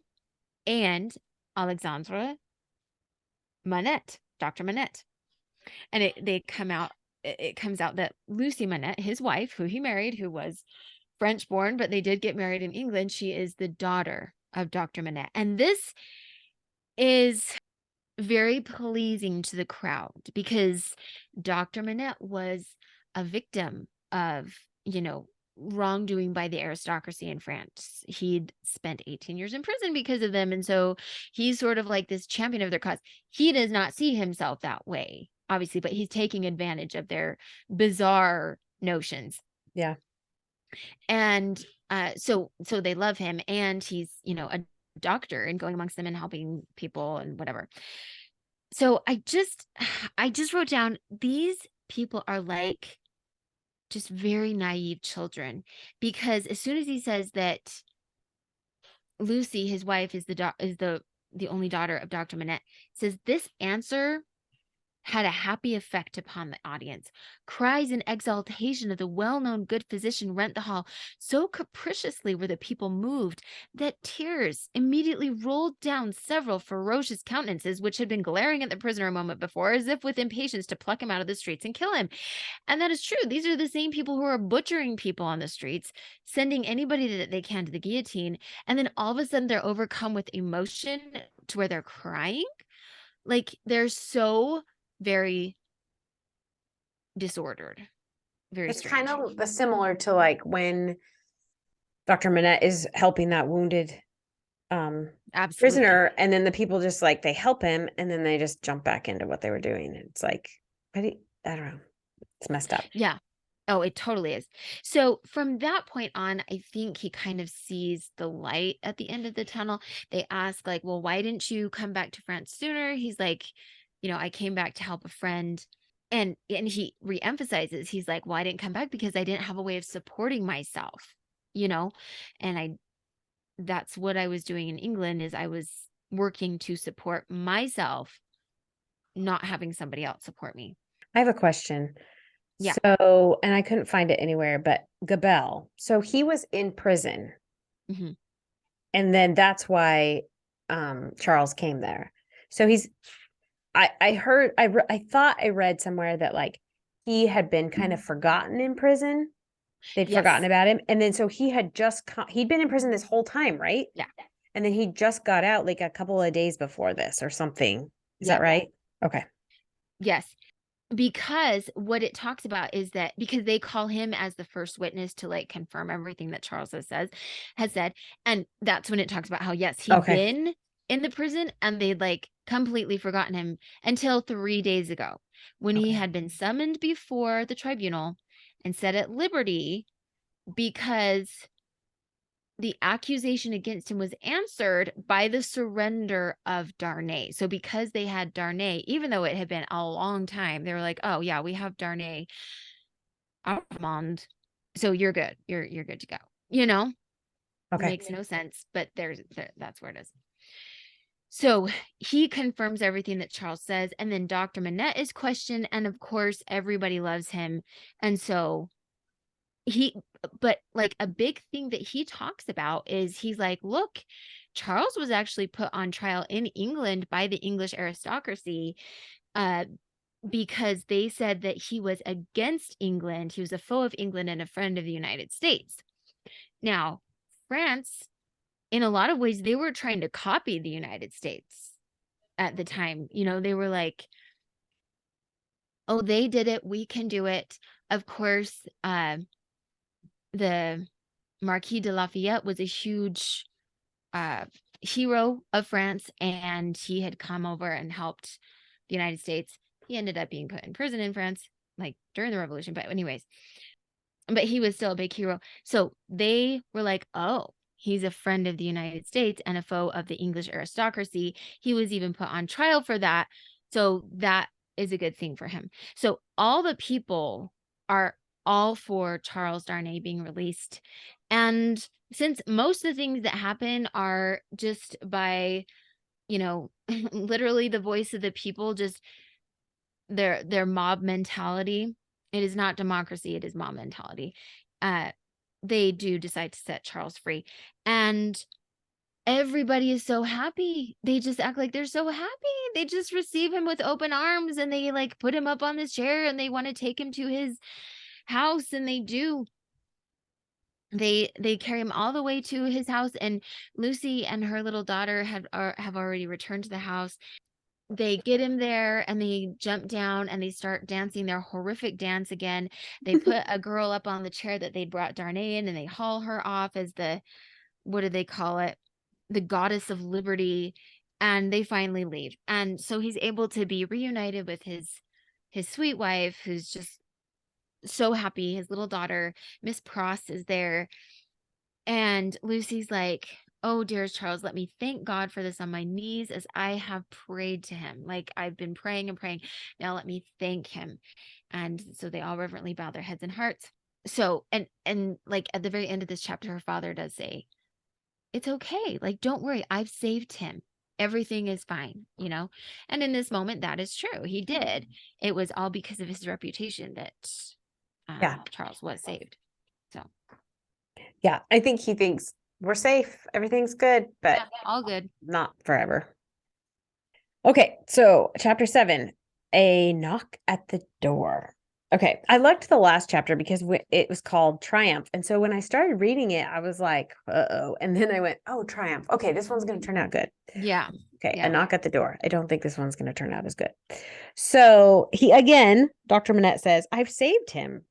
and Alexandre Manette, Dr. Manette. And it comes out that Lucy Manette, his wife, who he married, who was French born, but they did get married in England, she is the daughter of Dr. Manette. And this is very pleasing to the crowd because Dr. Manette was a victim of, wrongdoing by the aristocracy in France. He'd spent 18 years in prison because of them. And so he's sort of like this champion of their cause. He does not see himself that way, obviously, but he's taking advantage of their bizarre notions. Yeah. And so they love him, and he's, a doctor and going amongst them and helping people and whatever. So I just wrote down, these people are like just very naive children, because as soon as he says that Lucy, his wife, is the only daughter of Dr. Manette, says this answer had a happy effect upon the audience. Cries and exaltation of the well-known good physician rent the hall. So capriciously were the people moved that tears immediately rolled down several ferocious countenances which had been glaring at the prisoner a moment before, as if with impatience to pluck him out of the streets and kill him. And that is true. These are the same people who are butchering people on the streets, sending anybody that they can to the guillotine, and then all of a sudden they're overcome with emotion to where they're crying. Like, they're so very disordered. Very It's strange. kind of similar to like when Dr. Manette is helping that wounded Absolutely. prisoner, and then the people just like they help him and then they just jump back into what they were doing. It's like, I don't know. It's messed up. Yeah. Oh, it totally is. So from that point on, I think he kind of sees the light at the end of the tunnel. They ask, like, well, why didn't you come back to France sooner? He's like, I came back to help a friend. And he reemphasizes, he's like, well, I didn't come back because I didn't have a way of supporting myself, and that's what I was doing in England, is I was working to support myself, not having somebody else support me. I have a question. Yeah. So, and I couldn't find it anywhere, but Gabel. So he was in prison. Mm-hmm. And then that's why Charles came there. So I thought I read somewhere that like he had been kind of forgotten in prison. They'd forgotten about him. And then so he had he'd been in prison this whole time, right? Yeah. And then he just got out like a couple of days before this or something. Is that right? Okay. Yes. Because what it talks about is that, because they call him as the first witness to like confirm everything that Charles has said. And that's when it talks about how, yes, he'd been in the prison and they'd like completely forgotten him until 3 days ago, when he had been summoned before the tribunal and set at liberty because the accusation against him was answered by the surrender of Darnay. So because they had Darnay, even though it had been a long time, they were like, oh yeah, we have Darnay Armand. So you're good. You're good to go. Okay. Makes no sense, but that's where it is. So he confirms everything that Charles says, and then Dr. Manette is questioned, and of course everybody loves him. And so but like a big thing that he talks about is, he's like, look, Charles was actually put on trial in England by the English aristocracy because they said that he was against England. He was a foe of England and a friend of the United States. Now, France in a lot of ways, they were trying to copy the United States at the time. They were like, oh, they did it, we can do it. Of course, the Marquis de Lafayette was a huge uh, hero of France, and he had come over and helped the United States. He ended up being put in prison in France, like during the revolution. But anyways, but he was still a big hero. So they were like, oh, he's a friend of the United States and a foe of the English aristocracy. He was even put on trial for that. So that is a good thing for him. So all the people are all for Charles Darnay being released. And since most of the things that happen are just by, literally the voice of the people, just their mob mentality, it is not democracy, it is mob mentality. They do decide to set Charles free. And everybody is so happy. They just act like they're so happy. They just receive him with open arms, and they like put him up on this chair, and they want to take him to his house, and they do. They carry him all the way to his house, and Lucy and her little daughter have already returned to the house. They get him there, and they jump down, and they start dancing their horrific dance again. They put a girl up on the chair that they brought Darnay in, and they haul her off as the, what do they call it? The goddess of liberty. And they finally leave. And so he's able to be reunited with his sweet wife, who's just so happy. His little daughter, Miss Pross, is there. And Lucy's like, oh, dearest Charles, let me thank God for this on my knees as I have prayed to him. Like, I've been praying and praying. Now let me thank him. And so they all reverently bow their heads and hearts. So, and like at the very end of this chapter, her father does say, it's okay. Like, don't worry. I've saved him. Everything is fine, And in this moment, that is true. He did. It was all because of his reputation that Charles was saved. So. Yeah, I think he thinks we're safe. Everything's good, but all good. Not forever. Okay, so chapter 7, a knock at the door. Okay, I liked the last chapter because it was called Triumph. And so when I started reading it, I was like, uh-oh. And then I went, oh, Triumph. Okay, this one's going to turn out good. Yeah. Okay, a knock at the door. I don't think this one's going to turn out as good. So Dr. Manette says, I've saved him.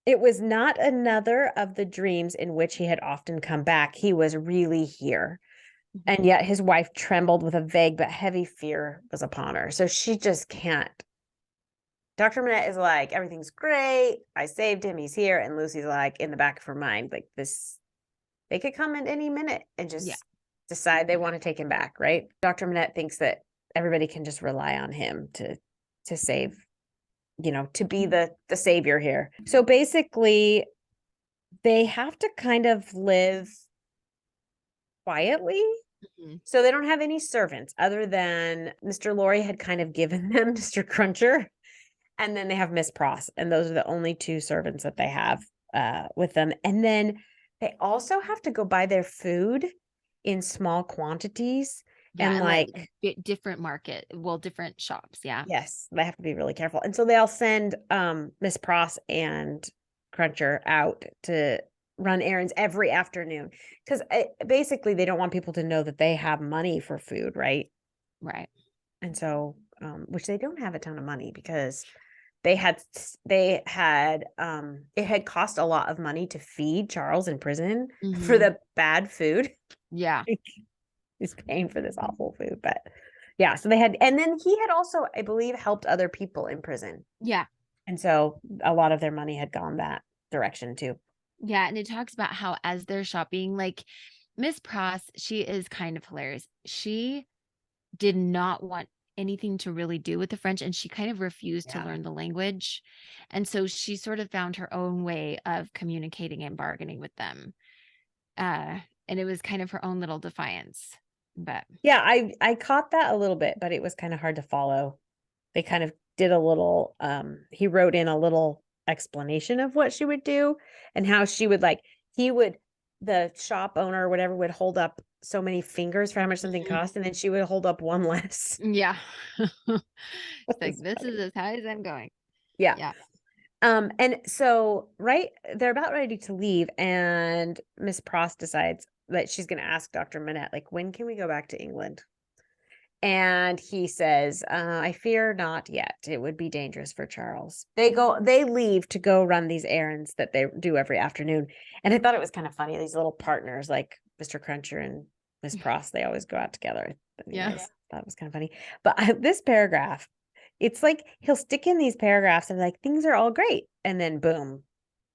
It was not another of the dreams in which he had often come back. He was really here. And yet his wife trembled with a vague but heavy fear was upon her. So she just can't. Dr. Manette is like, everything's great. I saved him. He's here. And Lucy's like, in the back of her mind, like this, they could come at any minute and just decide they want to take him back, right? Dr. Manette thinks that everybody can just rely on him to save, to be the savior here. So basically, they have to kind of live quietly. So they don't have any servants other than Mr. Lorry had kind of given them Mr. Cruncher. And then they have Miss Pross. And those are the only two servants that they have with them. And then they also have to go buy their food in small quantities. Yeah, and like different different shops. Yeah. Yes, they have to be really careful. And so they'll send Miss Pross and Cruncher out to run errands every afternoon because basically they don't want people to know that they have money for food, right? And so which they don't have a ton of money because it had cost a lot of money to feed Charles in prison for the bad food. He's paying for this awful food, but yeah, so they had, and then he had also, I believe, helped other people in prison. And so a lot of their money had gone that direction too. Yeah, and it talks about how as they're shopping, like Miss Pross, she is kind of hilarious. She did not want anything to really do with the French, and she kind of refused to learn the language. And so she sort of found her own way of communicating and bargaining with them. And it was kind of her own little defiance. But yeah, I caught that a little bit, but it was kind of hard to follow. They kind of did a little, he wrote in a little explanation of what she would do and how she would the shop owner or whatever would hold up so many fingers for how much something cost, and then she would hold up one less. Yeah. It's like, this is as high as I'm going. Yeah. And so, right, they're about ready to leave, and Miss Pross decides that she's going to ask Dr. Manette, like, when can we go back to England? And he says, I fear not yet. It would be dangerous for Charles. They leave to go run these errands that they do every afternoon. And I thought it was kind of funny. These little partners like Mr. Cruncher and Miss Pross, they always go out together. Anyways, thought it was kind of funny. But this paragraph, it's like he'll stick in these paragraphs and like things are all great. And then boom,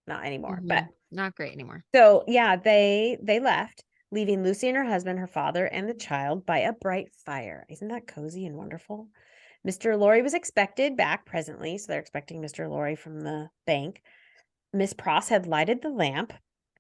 not anymore. But not great anymore. so yeah, they left, leaving Lucy and her husband, her father, and the child by a bright fire. Isn't that cozy and wonderful? Mr. Lorry was expected back presently, so they're expecting Mr. Lorry from the bank. Miss Pross had lighted the lamp,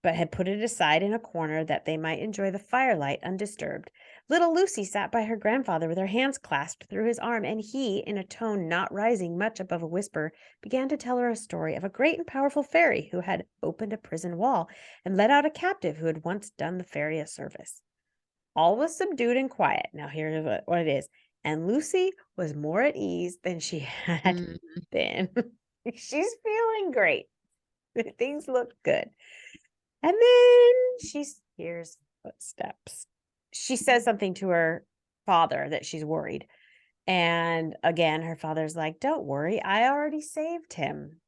but had put it aside in a corner that they might enjoy the firelight undisturbed. Little Lucy sat by her grandfather with her hands clasped through his arm, and he, in a tone not rising much above a whisper, began to tell her a story of a great and powerful fairy who had opened a prison wall and let out a captive who had once done the fairy a service. All was subdued and quiet. Now here's what it is. And Lucy was more at ease than she had been. She's feeling great. Things look good. And then she hears footsteps. She says something to her father that she's worried. And again, her father's like, don't worry, I already saved him.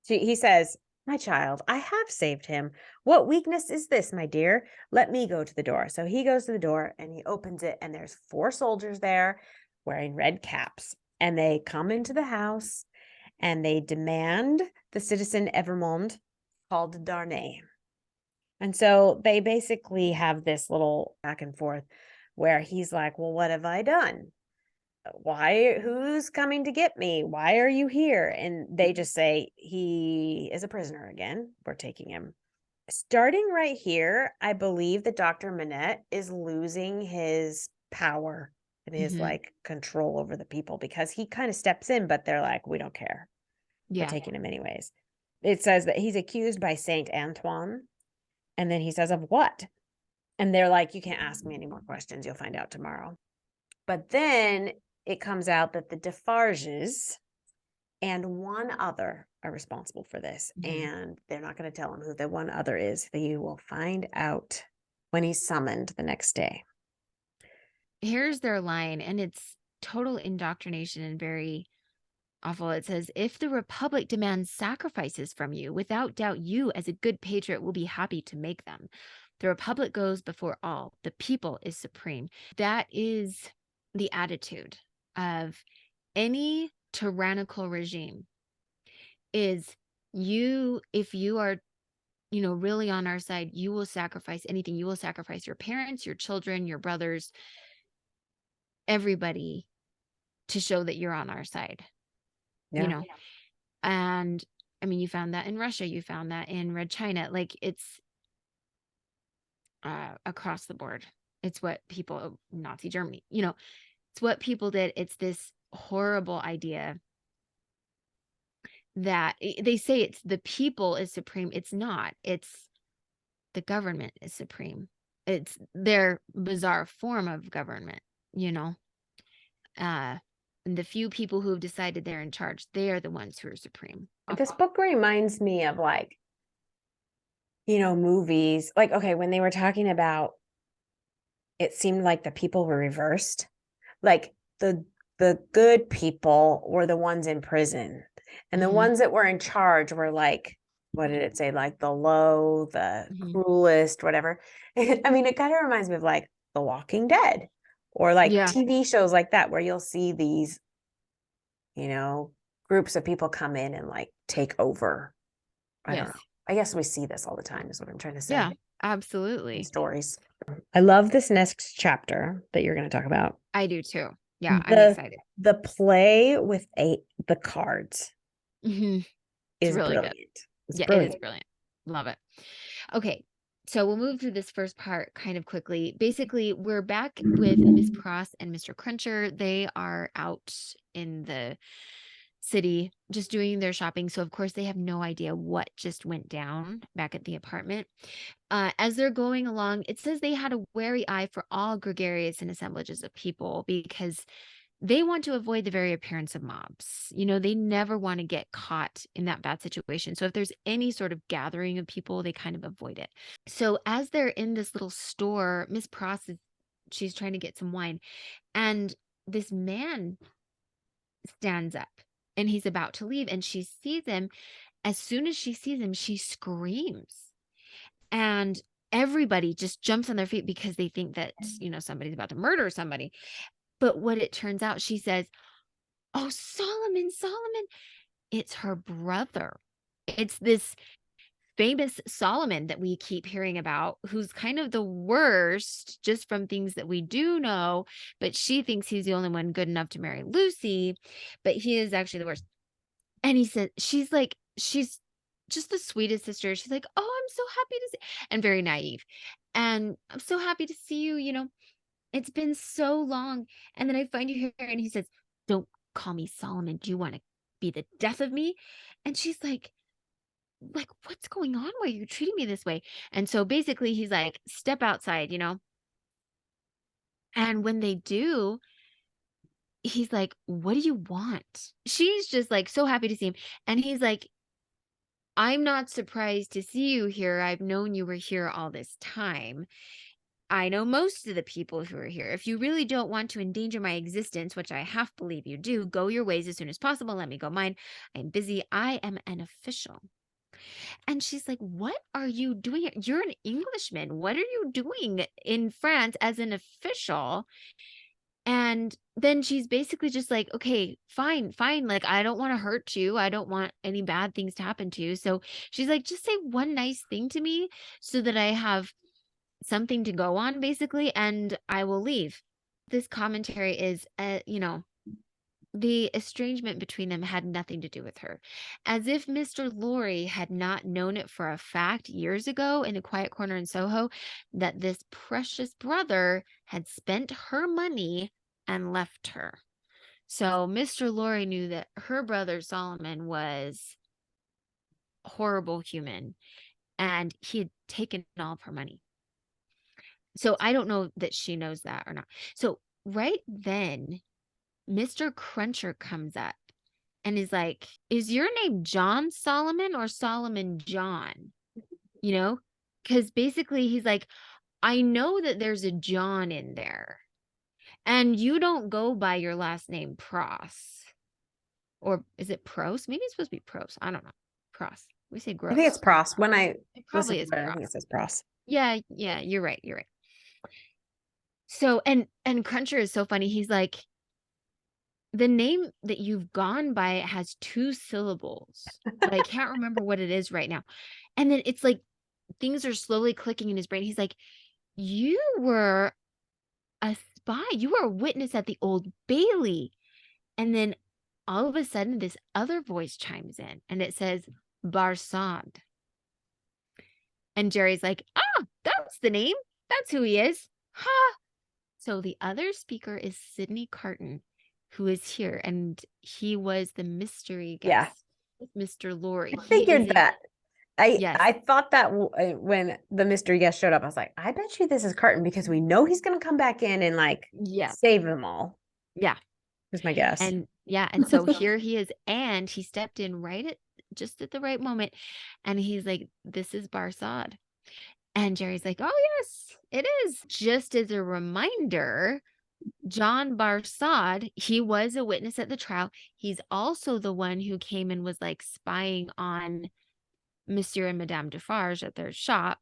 He says, my child, I have saved him. What weakness is this, my dear? Let me go to the door. So he goes to the door and he opens it, and there's 4 soldiers there wearing red caps. And they come into the house and they demand the citizen Evermond called Darnay. And so they basically have this little back and forth where he's like, well, what have I done? Who's coming to get me? Why are you here? And they just say, he is a prisoner again. We're taking him. Starting right here, I believe that Dr. Manette is losing his power and his like control over the people, because he kind of steps in, but they're like, we don't care. We're taking him anyways. It says that he's accused by Saint Antoine. And then he says, of what? And they're like, you can't ask me any more questions. You'll find out tomorrow. But then it comes out that the Defarges and one other are responsible for this. And they're not going to tell him who the one other is. You will find out when he's summoned the next day. Here's their line, and it's total indoctrination and very awful. It says, if the Republic demands sacrifices from you, without doubt you, as a good patriot, will be happy to make them. The Republic goes before all. The people is supreme. That is the attitude of any tyrannical regime, is if you are, really on our side, you will sacrifice anything. You will sacrifice your parents, your children, your brothers, everybody, to show that you're on our side. And I mean, you found that in Russia, you found that in Red China. Like, it's across the board. It's what people, Nazi Germany, it's what people did. It's this horrible idea that they say it's the people is supreme. It's not. It's the government is supreme. It's their bizarre form of government, and the few people who have decided they're in charge, they are the ones who are supreme. This book reminds me of like, movies. Like, okay, when they were talking about, it seemed like the people were reversed. Like the good people were the ones in prison, and the ones that were in charge were like, what did it say? Like the low, the cruelest, whatever. I mean, it kind of reminds me of like The Walking Dead, or like TV shows like that, where you'll see these, groups of people come in and like take over. I don't know. I guess we see this all the time, is what I'm trying to say. Yeah, absolutely. In stories. I love this next chapter that you're going to talk about. I do too. Yeah, I'm excited. The play with the cards is really brilliant. It is brilliant. Love it. Okay, so we'll move through this first part kind of quickly. Basically, we're back with Miss Pross and Mr. Cruncher. They are out in the city just doing their shopping. So, of course, they have no idea what just went down back at the apartment. As they're going along, it says they had a wary eye for all gregarious and assemblages of people, because they want to avoid the very appearance of mobs. They never want to get caught in that bad situation. So if there's any sort of gathering of people, they kind of avoid it. So as they're in this little store, Miss Pross she's trying to get some wine, and this man stands up and he's about to leave, and she sees him. As soon as she sees him, she screams, and everybody just jumps on their feet because they think that, somebody's about to murder somebody. But what it turns out, she says, "Oh, Solomon, Solomon, it's her brother. It's this famous Solomon that we keep hearing about, who's kind of the worst just from things that we do know, but she thinks he's the only one good enough to marry Lucy, but he is actually the worst." And he said, she's just the sweetest sister. She's like, "Oh, I'm so happy to see," and very naive. "And I'm so happy to see you, it's been so long. And then I find you here." And he says, "Don't call me Solomon. Do you want to be the death of me?" And she's like, "What's going on? Why are you treating me this way?" And so basically he's like, "Step outside," And when they do, he's like, "What do you want?" She's just like so happy to see him. And he's like, "I'm not surprised to see you here. I've known you were here all this time. I know most of the people who are here. If you really don't want to endanger my existence, which I half believe you do, go your ways as soon as possible. Let me go mine. I'm busy. I am an official." And she's like, "What are you doing here? You're an Englishman. What are you doing in France as an official?" And then she's basically just like, "Okay, fine, fine. Like, I don't want to hurt you. I don't want any bad things to happen to you." So she's like, "Just say one nice thing to me so that I have something to go on, basically, and I will leave." This commentary is, the estrangement between them had nothing to do with her. As if Mr. Lorry had not known it for a fact years ago in a quiet corner in Soho that this precious brother had spent her money and left her. So Mr. Lorry knew that her brother Solomon was a horrible human and he had taken all of her money. So I don't know that she knows that or not. So right then, Mr. Cruncher comes up and is like, "Is your name John Solomon or Solomon John?" Because basically he's like, "I know that there's a John in there, and you don't go by your last name Pross. Or is it Pros? Maybe it's supposed to be Pros. I don't know. Pross. We say I think it's gross. Pross. When I It listen probably is to it, I think Pross. it says Pross. Yeah, you're right. You're right. So, and Cruncher is so funny. He's like, "The name that you've gone by has 2 syllables, but I can't remember what it is right now." And then it's like things are slowly clicking in his brain. He's like, "You were a spy. You were a witness at the Old Bailey." And then all of a sudden, this other voice chimes in and it says, "Barsad." And Jerry's like, "Ah, that's the name. That's who he is. Ha." So the other speaker is Sidney Carton, who is here, and he was the mystery Yeah. guest with Mr. Lorry. I He is figured a that. I yes, I thought that when the mystery guest showed up, I was like, I bet you this is Carton because we know he's going to come back in and like yeah, save them all. yeah, Is my guess. and yeah, and so here he is, and he stepped in right at just at the right moment, and he's like, "This is Barsad," and Jerry's like, "Oh yes, it is." Just as a reminder, John Barsad, he was a witness at the trial. He's also the one who came and was like spying on Monsieur and Madame Defarge at their shop,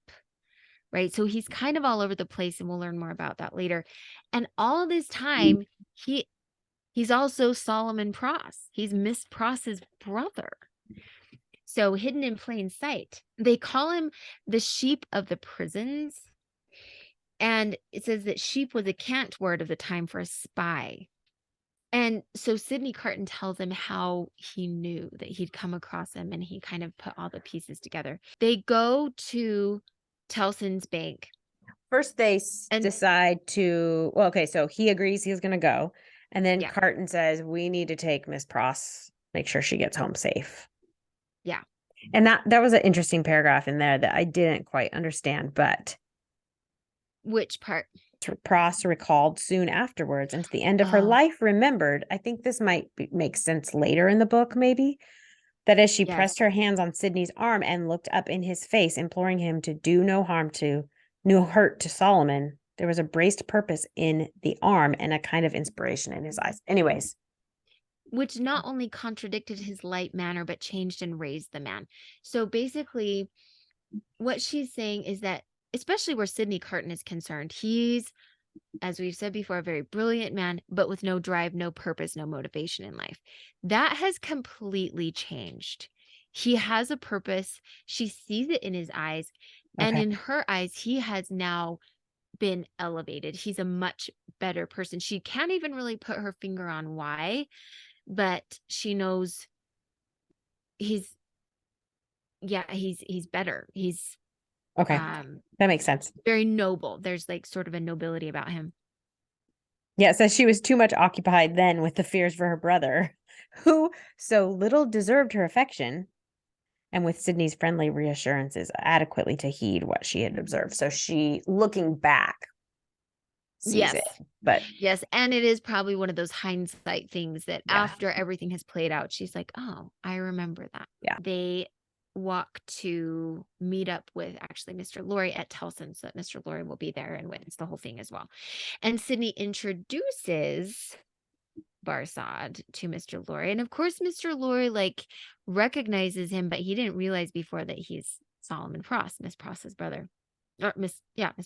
right? So he's kind of all over the place, and we'll learn more about that later. And all this time, he's also Solomon Pross. He's Miss Pross's brother. So hidden in plain sight. They call him the sheep of the prisons. And it says that sheep was a cant word of the time for a spy. And so Sidney Carton tells him how he knew that he'd come across him, and he kind of put all the pieces together. They go to Tellson's bank. First, they And decide to, well, okay, so he agrees he's going to go. And then yeah, Carton says, we need to take Miss Pross, make sure she gets home safe. yeah. And that was an interesting paragraph in there that I didn't quite understand, but Which part? Pross recalled soon afterwards, and to the end of her Oh, life remembered. I think this might make sense later in the book, maybe, that as she yes. pressed her hands on Sidney's arm and looked up in his face, imploring him to do no hurt to Solomon, there was a braced purpose in the arm and a kind of inspiration in his eyes. Anyways. Which not only contradicted his light manner, but changed and raised the man. So basically, what she's saying is that, especially where Sidney Carton is concerned, he's, as we've said before, a very brilliant man, but with no drive, no purpose, no motivation in life. That has completely changed. He has a purpose. She sees it in his eyes. And Okay. in her eyes, he has now been elevated. He's a much better person. She can't even really put her finger on why, but she knows he's he's better. He's Okay. That makes sense. very noble. There's like sort of a nobility about him. Yeah, it says she was too much occupied then with the fears for her brother, who so little deserved her affection, and with Sydney's friendly reassurances adequately to heed what she had observed. So she, looking back, sees Yes. it. But Yes, and it is probably one of those hindsight things that yeah. after everything has played out, she's like, "Oh, I remember that." Yeah. They walk to meet up with actually Mr. Lorry at Tellson, so that Mr. Lorry will be there and witness the whole thing as well. And Sydney introduces Barsad to Mr. Lorry. And of course, Mr. Lorry like recognizes him, but he didn't realize before that he's Solomon Pross, Miss Pross's brother. Or Miss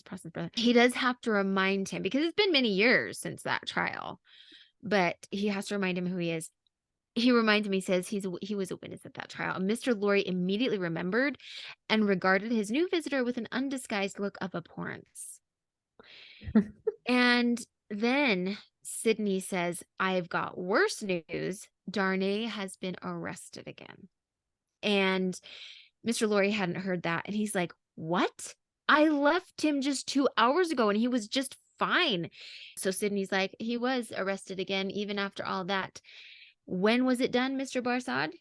Pross's brother. He does have to remind him because it's been many years since that trial, but he has to remind him who he is. He reminds him, he says he was a witness at that trial. And Mr. Lorry immediately remembered and regarded his new visitor with an undisguised look of abhorrence. And then Sydney says, "I've got worse news. Darnay has been arrested again." And Mr. Lorry hadn't heard that. And he's like, "What? I left him just 2 hours ago and he was just fine." So Sydney's like, "He was arrested again, even after all that. When was it done, Mr. Barsad?"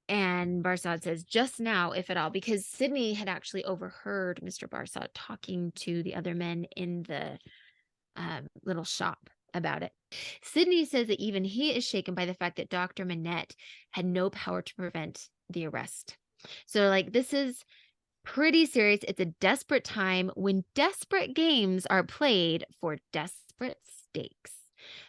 And Barsad says, "Just now, if at all," because Sydney had actually overheard Mr. Barsad talking to the other men in the little shop about it. Sydney says that even he is shaken by the fact that Dr. Manette had no power to prevent the arrest. So, like, this is pretty serious. It's a desperate time when desperate games are played for desperate stakes.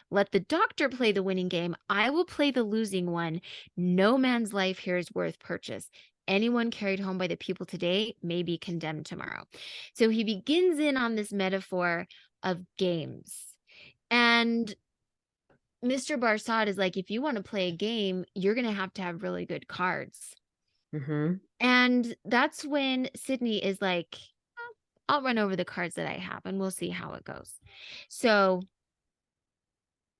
Let the doctor play the winning game. I will play the losing one. No man's life here is worth purchase. Anyone carried home by the people today may be condemned tomorrow. So he begins in on this metaphor of games. And Mr. Barsad is like, if you want to play a game, you're going to have really good cards. Mm-hmm. And that's when Sydney is like, "Oh, I'll run over the cards that I have and we'll see how it goes." So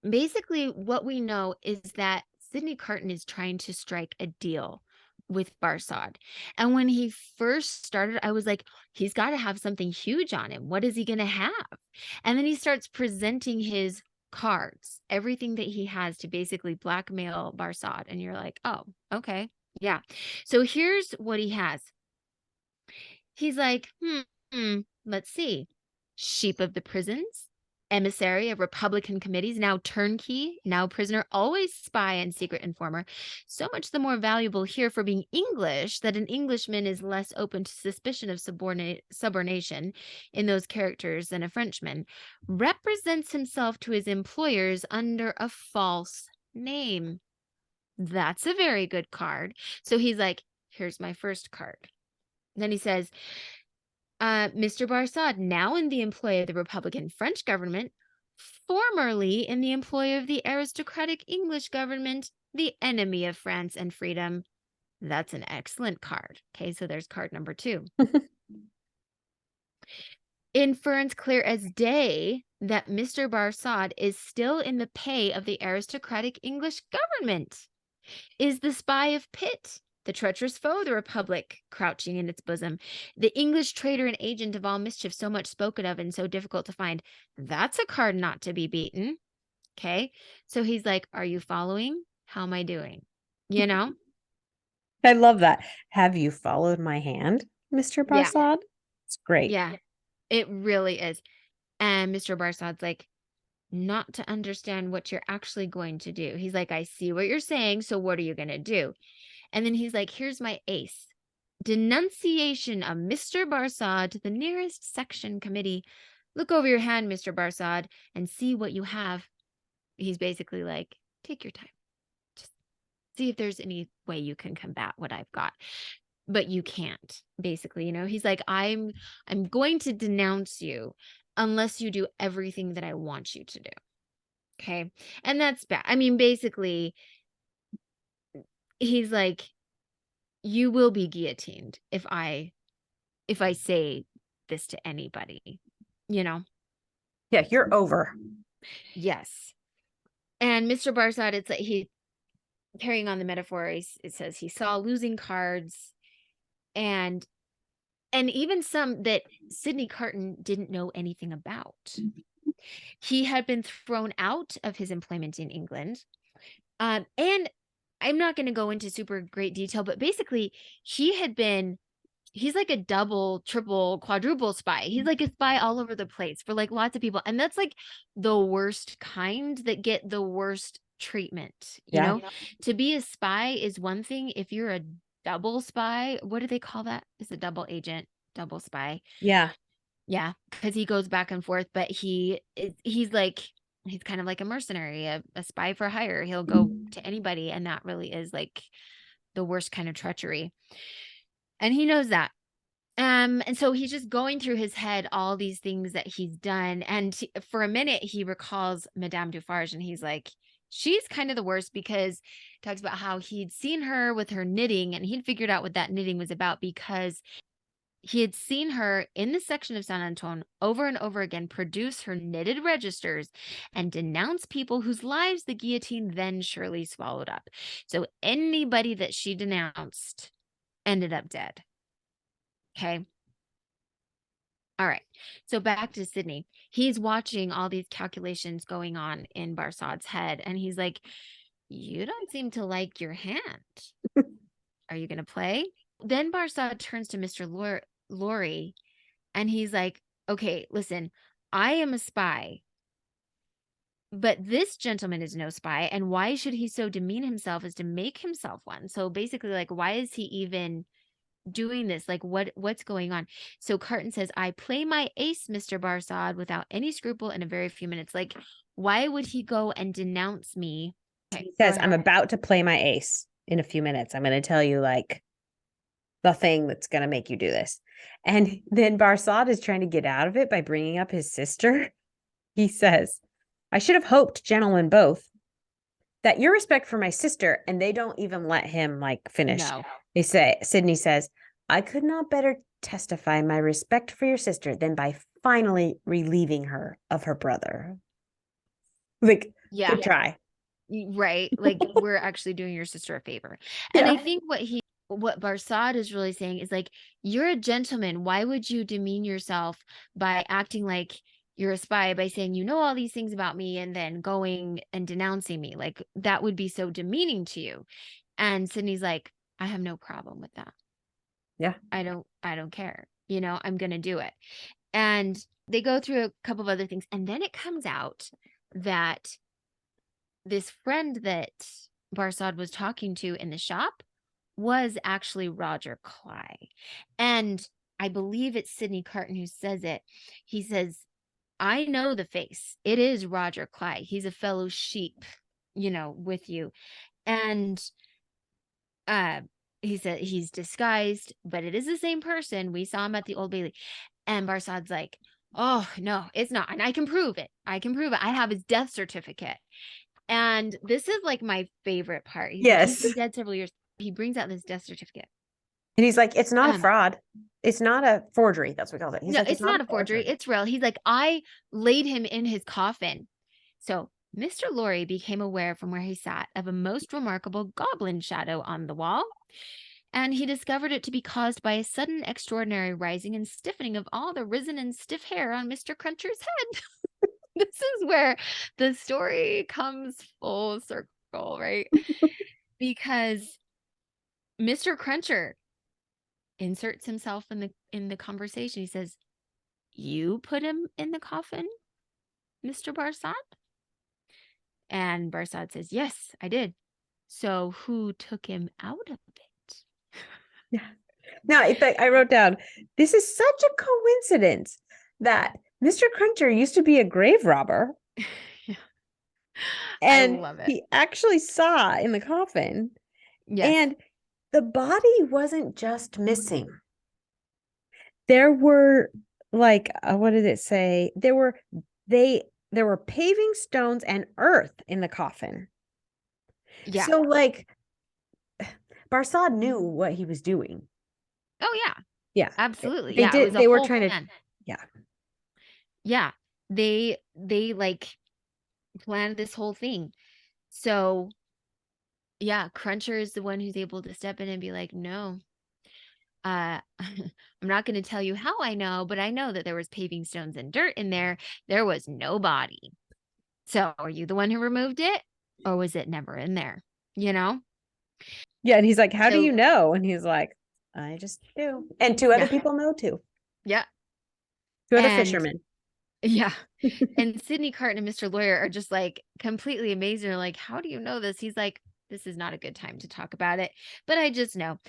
basically, what we know is that Sydney Carton is trying to strike a deal with Barsad. And when he first started, I was like, he's got to have something huge on him. What is he going to have? And then he starts presenting his cards, everything that he has to basically blackmail Barsad. And you're like, oh, okay. Yeah. So here's what he has. He's like, let's see. Sheep of the prisons, emissary of Republican committees, now turnkey, now prisoner, always spy and secret informer. So much the more valuable here for being English that an Englishman is less open to suspicion of subornation in those characters than a Frenchman. Represents himself to his employers under a false name. That's a very good card. So he's like, here's my first card. Then he says, Mr. Barsad, now in the employ of the Republican French government, formerly in the employ of the aristocratic English government, the enemy of France and freedom. That's an excellent card. Okay, so there's card number 2. Inference clear as day that Mr. Barsad is still in the pay of the aristocratic English government. Is the spy of Pitt, the treacherous foe of the Republic, crouching in its bosom, the English traitor and agent of all mischief, so much spoken of and so difficult to find. That's a card not to be beaten. Okay. So he's like, are you following? How am I doing? You know? I love that. Have you followed my hand, Mr. Yeah. Barsad? It's great. Yeah. It really is. And Mr. Barsad's like, not to understand what you're actually going to do. He's like, I see what you're saying. So what are you going to do? And then he's like, here's my ace. Denunciation of Mr. Barsad to the nearest section committee. Look over your hand, Mr. Barsad, and see what you have. He's basically like, take your time. Just see if there's any way you can combat what I've got. But you can't, basically, he's like, I'm going to denounce you unless you do everything that I want you to do. Okay. And that's bad. I mean, basically, he's like, you will be guillotined if I say this to anybody, Yeah, you're over. Yes. And Mr. Barsad, it's like he carrying on the metaphor, it says he saw losing cards and even some that Sidney Carton didn't know anything about. He had been thrown out of his employment in England. And I'm not going to go into super great detail, but basically he's like a double, triple, quadruple spy. He's like a spy all over the place for like lots of people. And that's like the worst kind that get the worst treatment, you know? To be a spy is one thing. If you're a double spy, what do they call that? It's a double agent, double spy. Yeah. Yeah, because he goes back and forth, but he's kind of like a mercenary, a spy for hire. He'll go to anybody, and that really is like the worst kind of treachery. And he knows that. And so he's just going through his head all these things that he's done. And for a minute, he recalls Madame Dufarge, and he's like, she's kind of the worst, because he talks about how he'd seen her with her knitting, and he'd figured out what that knitting was about because he had seen her in the section of Saint Antoine over and over again produce her knitted registers and denounce people whose lives the guillotine then surely swallowed up. So anybody that she denounced ended up dead. Okay. All right. So back to Sidney. He's watching all these calculations going on in Barsad's head, and he's like, you don't seem to like your hand. Are you going to play? Then Barsad turns to Mr. Lorry, and he's like, okay, listen, I am a spy, but this gentleman is no spy. And why should he so demean himself as to make himself one? So basically, like, why is he even doing this? Like, what's going on? So Carton says, I play my ace, Mr. Barsad, without any scruple in a very few minutes. Like, why would he go and denounce me? Okay, he says, I'm about to play my ace in a few minutes. I'm going to tell you, like, the thing that's going to make you do this. And then Barsad is trying to get out of it by bringing up his sister. He says, I should have hoped, gentlemen both, that your respect for my sister, and they don't even let him like finish. No. They say, Sidney says, I could not better testify my respect for your sister than by finally relieving her of her brother. Like, yeah, good try. Right. Like, we're actually doing your sister a favor. And I think what Barsad is really saying is like, you're a gentleman. Why would you demean yourself by acting like you're a spy, by saying, you know, all these things about me and then going and denouncing me? Like, that would be so demeaning to you. And Sidney's like, I have no problem with that. Yeah. I don't care. You know, I'm going to do it. And they go through a couple of other things. And then it comes out that this friend that Barsad was talking to in the shop was actually Roger Cly. And I believe it's Sidney Carton who says it. He says, I know the face. It is Roger Cly. He's a fellow sheep, you know, with you. And he said he's disguised, but it is the same person. We saw him at the Old Bailey. And Barsad's like, oh, no, it's not. And I can prove it. I have his death certificate. And this is like my favorite part. He's been dead several years. He brings out this death certificate. And he's like, it's not a fraud. It's not a forgery. That's what we call it. He's no, like, it's not a forgery. It's real. He's like, I laid him in his coffin. So Mr. Lorry became aware from where he sat of a most remarkable goblin shadow on the wall. And he discovered it to be caused by a sudden extraordinary rising and stiffening of all the risen and stiff hair on Mr. Cruncher's head. This is where the story comes full circle, right? Because Mr. Cruncher inserts himself in the conversation. He says, you put him in the coffin, Mr. Barsad? And Barsad says, yes, I did. So who took him out of it? Yeah. Now, I wrote down, this is such a coincidence that Mr. Cruncher used to be a grave robber. Yeah. I And love it. he actually saw in the coffin. Yes. And the body wasn't just missing. There were what did it say? There were paving stones and earth in the coffin. Yeah. So Barsad knew what he was doing. Oh yeah. Yeah. Absolutely. They Yeah. It was did. a They were whole trying plan. to, yeah. Yeah. They like planned this whole thing. So yeah, Cruncher is the one who's able to step in and be like, no, I'm not going to tell you how I know, but I know that there was paving stones and dirt in there. There was no body. So are you the one who removed it? Or was it never in there? You know? Yeah. And he's like, how do So you know? And he's like, I just do. And two other yeah. people know too. Yeah. Two other And fishermen. yeah. And Sydney Carton and Mr. Lawyer are just like completely amazed. They're like, how do you know this? He's like, this is not a good time to talk about it. But I just know.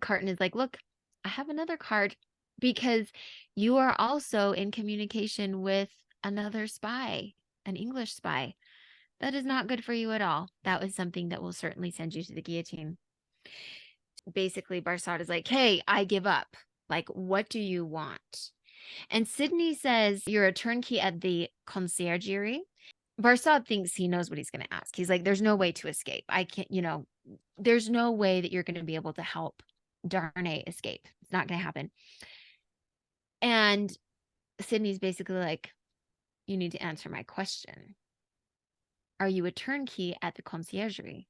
Carton is like, look, I have another card because you are also in communication with another spy, an English spy. That is not good for you at all. That was something that will certainly send you to the guillotine. Basically, Barsad is like, hey, I give up. Like, what do you want? And Sydney says, you're a turnkey at the conciergerie. Barsad thinks he knows what he's going to ask. He's like, there's no way to escape. I can't, there's no way that you're going to be able to help Darnay escape. It's not going to happen. And Sydney's basically like, you need to answer my question. Are you a turnkey at the conciergerie?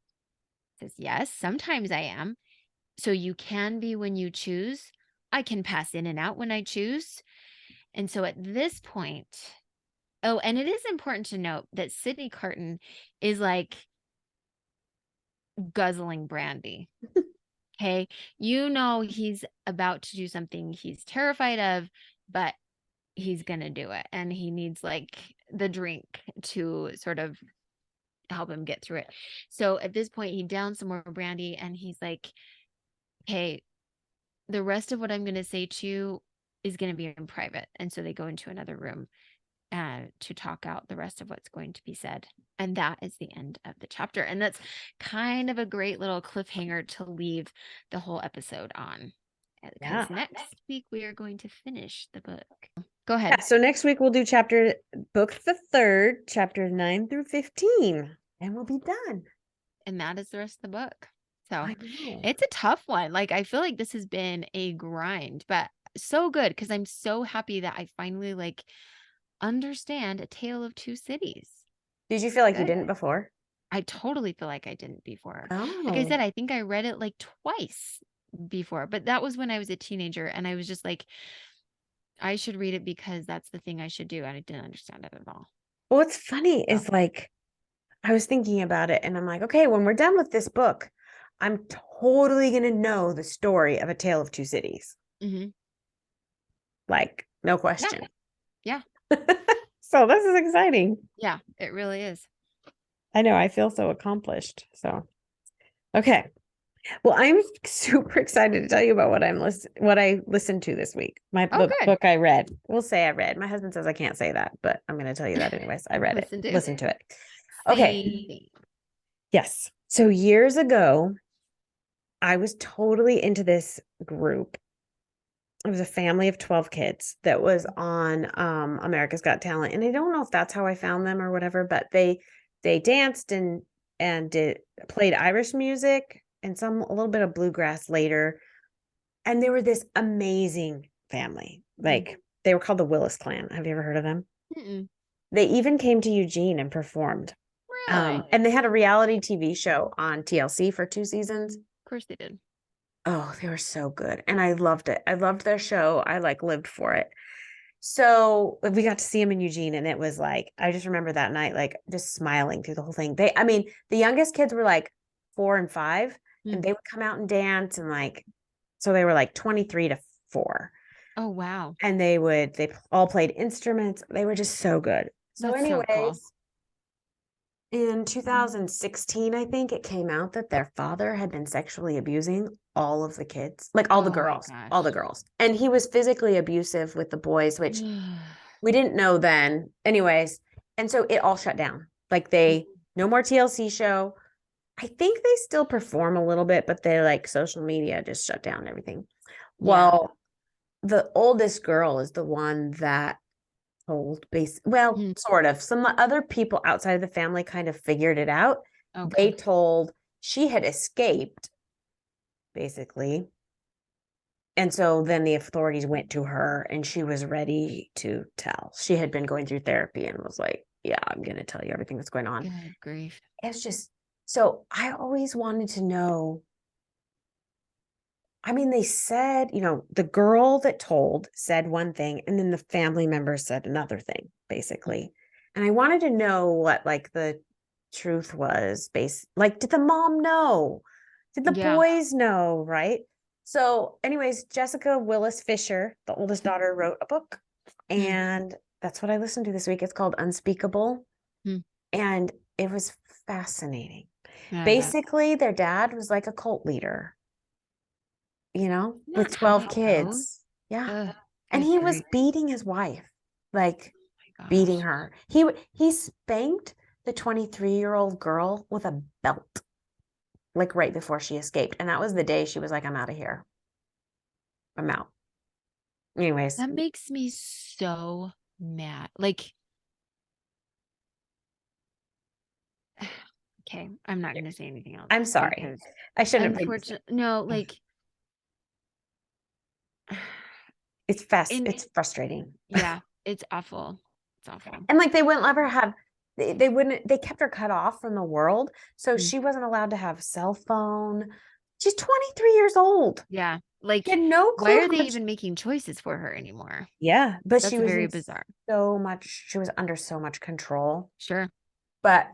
Says, yes, sometimes I am. So you can be when you choose. I can pass in and out when I choose. And so at this point, oh, and it is important to note that Sydney Carton is like guzzling brandy. Okay. He's about to do something he's terrified of, but he's going to do it. And he needs like the drink to sort of help him get through it. So at this point, he downs some more brandy and he's like, hey, the rest of what I'm going to say to you is going to be in private. And so they go into another room to talk out the rest of what's going to be said. And that is the end of the chapter. And that's kind of a great little cliffhanger to leave the whole episode on. Because next week we are going to finish the book. Go ahead. Yeah, so next week we'll do book the third, chapters 9 through 15, and we'll be done. And that is the rest of the book. So it's a tough one. Like, I feel like this has been a grind, but so good because I'm so happy that I finally understand A Tale of Two Cities. Did you feel like you didn't before? I totally feel like I didn't before. Oh. Like I said, I think I read it like twice before, but that was when I was a teenager and I was just like, I should read it because that's the thing I should do. And I didn't understand it at all. Well, what's funny is like, I was thinking about it and I'm like, okay, when we're done with this book, I'm totally going to know the story of A Tale of Two Cities. Mm-hmm. Like, no question. Yeah. So this is exciting. Yeah, it really is. I know. I feel so accomplished. So, okay. Well, I'm super excited to tell you about what I listened to this week. My book I read. We'll say I read. My husband says I can't say that, but I'm going to tell you that anyways. I read it. Listen to it. Okay. Yes. So years ago, I was totally into this group. It was a family of 12 kids that was on America's Got Talent. And I don't know if that's how I found them or whatever, but they danced and played Irish music and a little bit of bluegrass later. And they were this amazing family. Like they were called the Willis Clan. Have you ever heard of them? Mm-mm. They even came to Eugene and performed. Really? And they had a reality TV show on TLC for 2 seasons. Of course they did. Oh, they were so good. And I loved it. I loved their show. I lived for it. So we got to see them in Eugene and it was like, I just remember that night, just smiling through the whole thing. The youngest kids were 4 and 5 and they would come out and dance and so they were 23 to 4. Oh, wow. and they all played instruments. They were just so good. So That's so cool. anyways, in 2016, I think it came out that their father had been sexually abusing all of the kids, like Oh my all the gosh. girls. And he was physically abusive with the boys, which we didn't know then. Anyways, and so it all shut down. Like no more TLC show. I think they still perform a little bit, but they like social media just shut down everything. Yeah. Well, the oldest girl is the one that told well, Hmm. sort of. Some other people outside of the family kind of figured it out. They Okay. told she had escaped, basically. And so then the authorities went to her and she was ready to tell. She had been going through therapy and was like, yeah, I'm going to tell you everything that's going on. Good grief. It's just so I always wanted to know. I mean, they said, the girl that told said one thing, and then the family members said another thing, basically. And I wanted to know what like the truth was like, did the mom know? Did the Yeah. boys know? Right. So, anyways, Jessica Willis Fisher, the oldest daughter, wrote a book. Hmm. And that's what I listened to this week. It's called Unspeakable. Hmm. And it was fascinating. Yeah, that. Basically, their dad was like a cult leader, Isn't that with how 12 it goes? kids. Yeah. Ugh, And good he was grief. beating his wife, like Oh my beating gosh. her. He spanked the 23-year-old girl with a belt, like right before she escaped. And that was the day she was like, I'm out of here. I'm out. Anyways, That makes me so mad. Like, okay, I'm not going to say anything else I'm sorry. because I shouldn't have been. unfortunately, no, like, in, It's frustrating. yeah, it's awful. It's awful. And like they wouldn't let her have they wouldn't they kept her cut off from the world. So Hmm. she wasn't allowed to have a cell phone. She's 23 years old. Yeah. She Like, had no why clue are how they much. even making choices for her anymore? Yeah, but That's she was very in bizarre. she was under so much control. Sure. But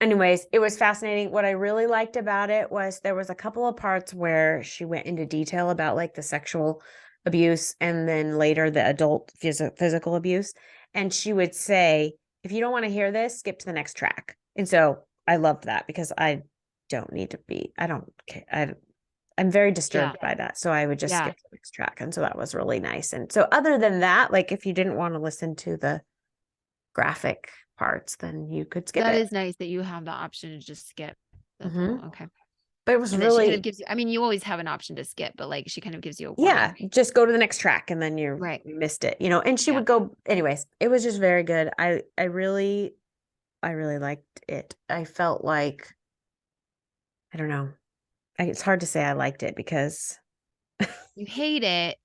anyways, it was fascinating. What I really liked about it was there was a couple of parts where she went into detail about like the sexual abuse and then later the adult physical abuse. And she would say, if you don't want to hear this, skip to the next track. And so I loved that because I don't need to be, I don't care. I'm very Yeah. disturbed by that. So I would just Yeah. skip to the next track. And so that was really nice. And so other than that, like if you didn't want to listen to the graphic parts, then you could skip That it. is nice that you have the option to just skip. That's Hmm. cool. Okay. But it was And that she kind of really, gives you, I mean, you always have an option to skip, but like she kind of gives you a yeah, warning. just go to the next track and then you Right. missed it, and she Yeah. would go anyways. It was just very good. I really liked it. I felt like, I don't know. It's hard to say I liked it because You hate it,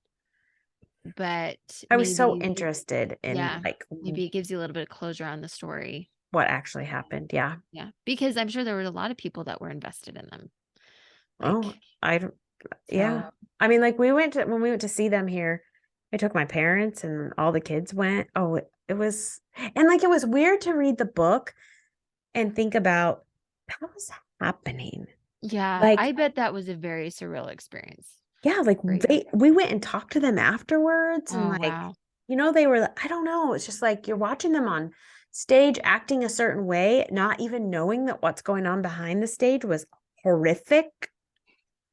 but I was so maybe, interested in yeah, like maybe it gives you a little bit of closure on the story. what actually happened. Yeah. Yeah. Because I'm sure there were a lot of people that were invested in them. Oh, Like, I don't, so yeah. I mean, like when we went to see them here, I took my parents and all the kids went. Oh, it was, and like it was weird to read the book and think about how was that happening? yeah, Like, I bet that was a very surreal experience yeah, like for you. we went and talked to them afterwards and Oh, like, wow. they were, I don't know, it's just like you're watching them on stage acting a certain way, not even knowing that what's going on behind the stage was horrific.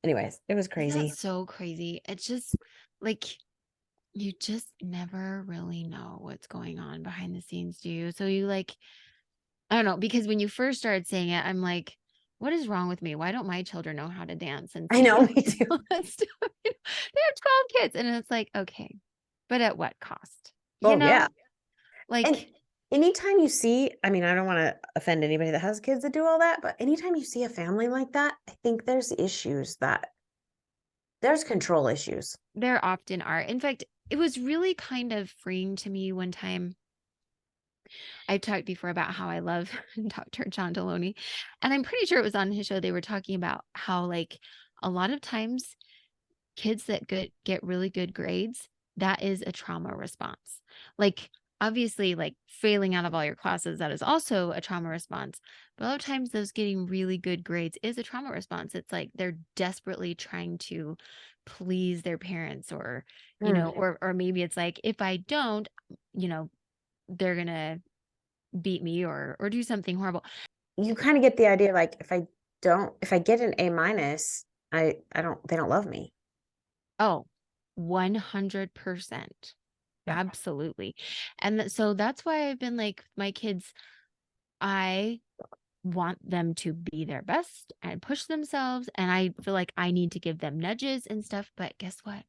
Anyways, it was Isn't that crazy. so crazy? It's just like you just never really know what's going on behind the scenes, do you? So you like, I don't know, because when you first started saying it, I'm like, what is wrong with me? Why don't my children know how to dance and I sing know, and me too. all that stuff? They have 12 kids. And it's like, okay, but at what cost? You Oh, yeah. know, And like, anytime you see, I mean, I don't want to offend anybody that has kids that do all that, but anytime you see a family like that, I think there's control issues. there often are. In fact, it was really kind of freeing to me one time. I've talked before about how I love Dr. John Deloney, and I'm pretty sure it was on his show. They were talking about how, like, a lot of times kids that get really good grades, that is a trauma response. Like, obviously like failing out of all your classes, that is also a trauma response. But a lot of times those getting really good grades is a trauma response. It's like they're desperately trying to please their parents, or, Mm. or maybe it's like, if I don't, they're going to beat me or do something horrible. You kind of get the idea, like, if I get an A minus, I don't, they don't love me. Oh, 100%. Yeah. Absolutely. And so that's why I've been like, my kids, I want them to be their best and push themselves. And I feel like I need to give them nudges and stuff. But guess what?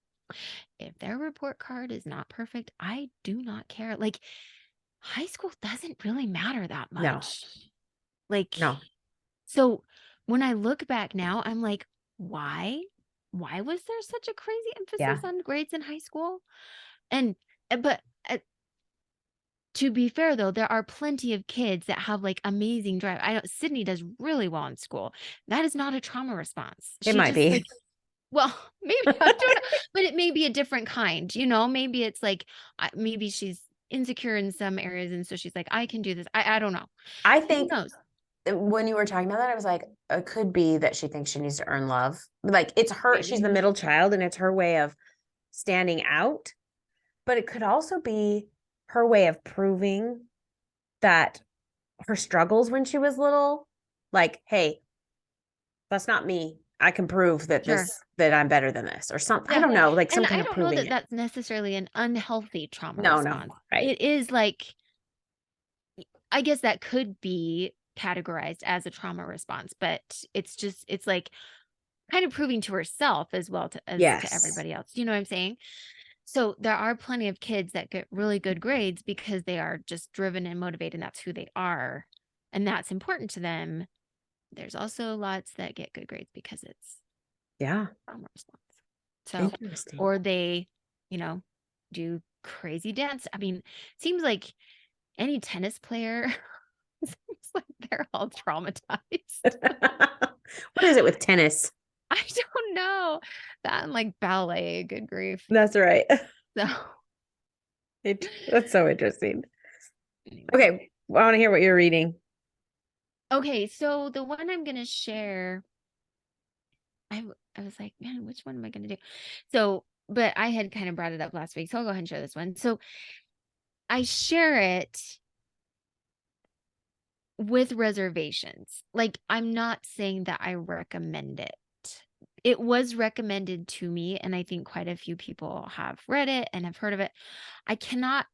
If their report card is not perfect, I do not care. Like, high school doesn't really matter that No, much. Like, no. so when I look back now, I'm like, why? Why was there such a crazy Yeah. emphasis on grades in high school? And, but to be fair though, there are plenty of kids that have like amazing drive. I know Sydney does really well in school. That is not a trauma response. It She might just be. like, well, maybe I don't know, but it may be a different kind, maybe it's like, maybe she's insecure in some areas. And so she's like, I can do this. I don't know. I Who think knows? when you were talking about that, I was like, it could be that she thinks she needs to earn love. Like, it's her, she's Maybe. the middle child and it's her way of standing out. But it could also be her way of proving that her struggles when she was little, like, hey, that's not me. I can prove that Sure. that I'm better than this, or something. I Yeah. don't know, like some And kind I of don't know proving that it. that's necessarily an unhealthy trauma No, no, response. right. It is like, I guess that could be categorized as a trauma response, but it's like kind of proving to herself as well as to Yes. everybody else. You know what I'm saying? So there are plenty of kids that get really good grades because they are just driven and motivated, and that's who they are. And that's important to them. There's also lots that get good grades because it's Yeah. trauma response. So, Interesting. or they, you know, do crazy dance. I mean, seems like any tennis player, seems like they're all traumatized. What is it with tennis? I don't know. That and like ballet, good grief. That's right. So That's so interesting. anyway. Okay, I want to hear what you're reading. Okay, so the one I'm gonna share, I was like, man, which one am I gonna do? So, but I had kind of brought it up last week, so I'll go ahead and share this one. So I share it with reservations. Like, I'm not saying that I recommend it. It was recommended to me, and I think quite a few people have read it and have heard of it. I cannot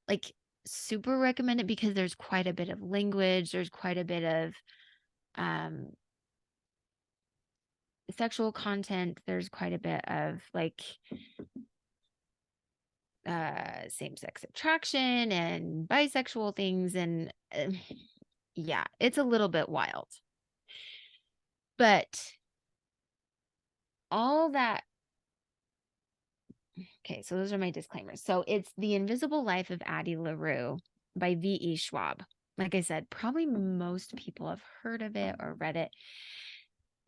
like super recommend it because there's quite a bit of language, there's quite a bit of um sexual content, there's quite a bit of like same-sex attraction and bisexual things, and yeah, it's a little bit wild. But all that, okay, so those are my disclaimers. So it's The Invisible Life of Addie LaRue by V.E. Schwab. Like I said, probably most people have heard of it or read it.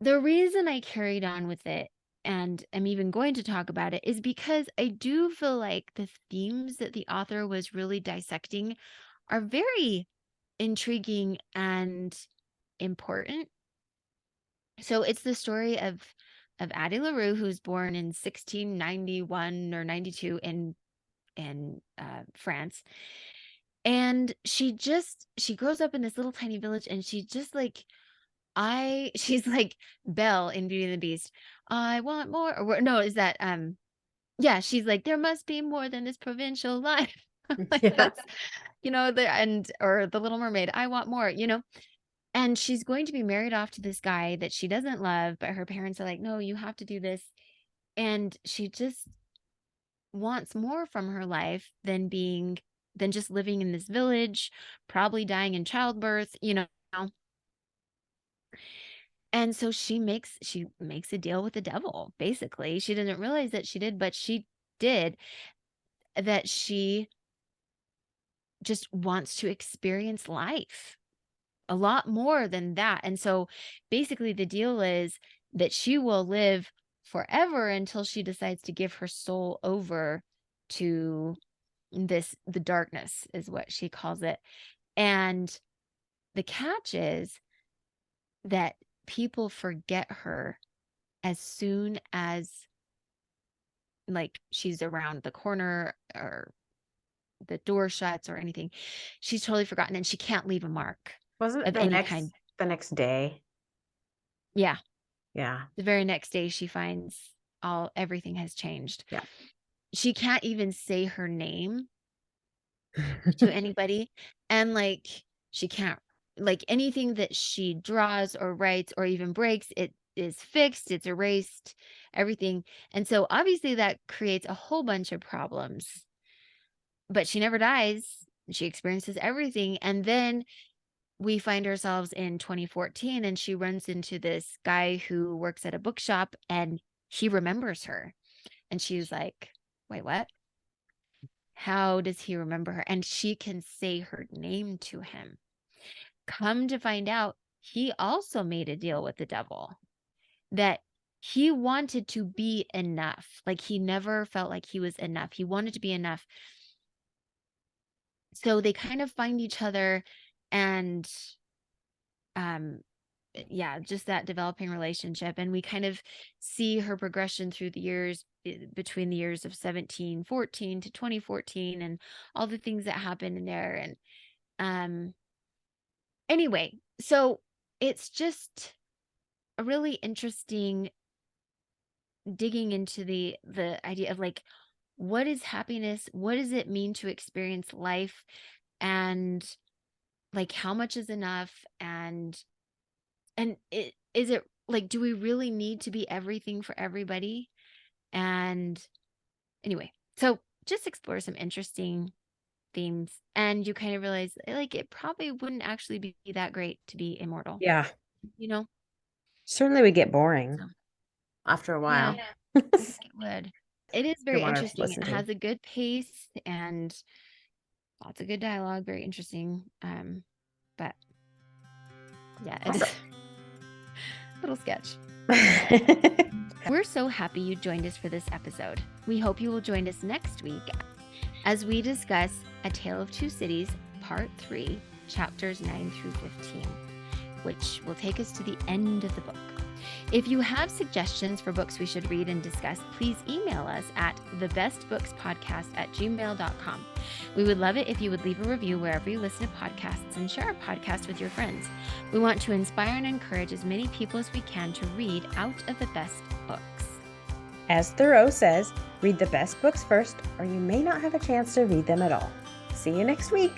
The reason I carried on with it and I'm even going to talk about it is because I do feel like the themes that the author was really dissecting are very intriguing and important. So it's the story of Addie LaRue, who's born in 1691 or 92 in France. And she grows up in this little tiny village, and she just like she's like Belle in Beauty and the Beast. I want more. Or no, is that yeah, she's like, there must be more than this provincial life. Like Yeah. that's, or the Little Mermaid, I want more, And she's going to be married off to this guy that she doesn't love, but her parents are like, no, you have to do this. And she just wants more from her life than just living in this village, probably dying in childbirth. And so she makes a deal with the devil, basically. She doesn't realize that she did, but she did, that she just wants to experience life a lot more than that. And so basically the deal is that she will live forever until she decides to give her soul over to the darkness is what she calls it. And the catch is that people forget her as soon as like she's around the corner or the door shuts or anything. She's totally forgotten, and she can't leave a mark Wasn't of it any kind. the next day? Yeah. Yeah. The very next day she finds everything has changed. Yeah. She can't even say her name to anybody. And like, she can't, like, anything that she draws or writes or even breaks, it is fixed, it's erased, everything. And so obviously that creates a whole bunch of problems. But she never dies. She experiences everything. And then we find ourselves in 2014, and she runs into this guy who works at a bookshop, and he remembers her. And she's like, wait, what? How does he remember her? And she can say her name to him. Come to find out, he also made a deal with the devil that he wanted to be enough. Like, he never felt like he was enough. He wanted to be enough. So they kind of find each other, and yeah, just that developing relationship. And we kind of see her progression through the years, between the years of 1714 to 2014, and all the things that happen in there. And anyway, so it's just a really interesting digging into the idea of like, what is happiness? What does it mean to experience life? And like, how much is enough? And is it like, do we really need to be everything for everybody? And anyway, so just explore some interesting themes, and you kind of realize like it probably wouldn't actually be that great to be immortal. Yeah. You know? Certainly we get boring So, after a yeah, while. I think it would. It is very want to interesting. listen It to. has a good pace and lots of good dialogue, very interesting. But yeah, it is a little sketch. We're so happy you joined us for this episode. We hope you will join us next week as we discuss A Tale of Two Cities, Part 3, Chapters 9 through 15, which will take us to the end of the book. If you have suggestions for books we should read and discuss, please email us at thebestbookspodcast@gmail.com. We would love it if you would leave a review wherever you listen to podcasts and share our podcast with your friends. We want to inspire and encourage as many people as we can to read out of the best books. As Thoreau says, read the best books first, or you may not have a chance to read them at all. See you next week.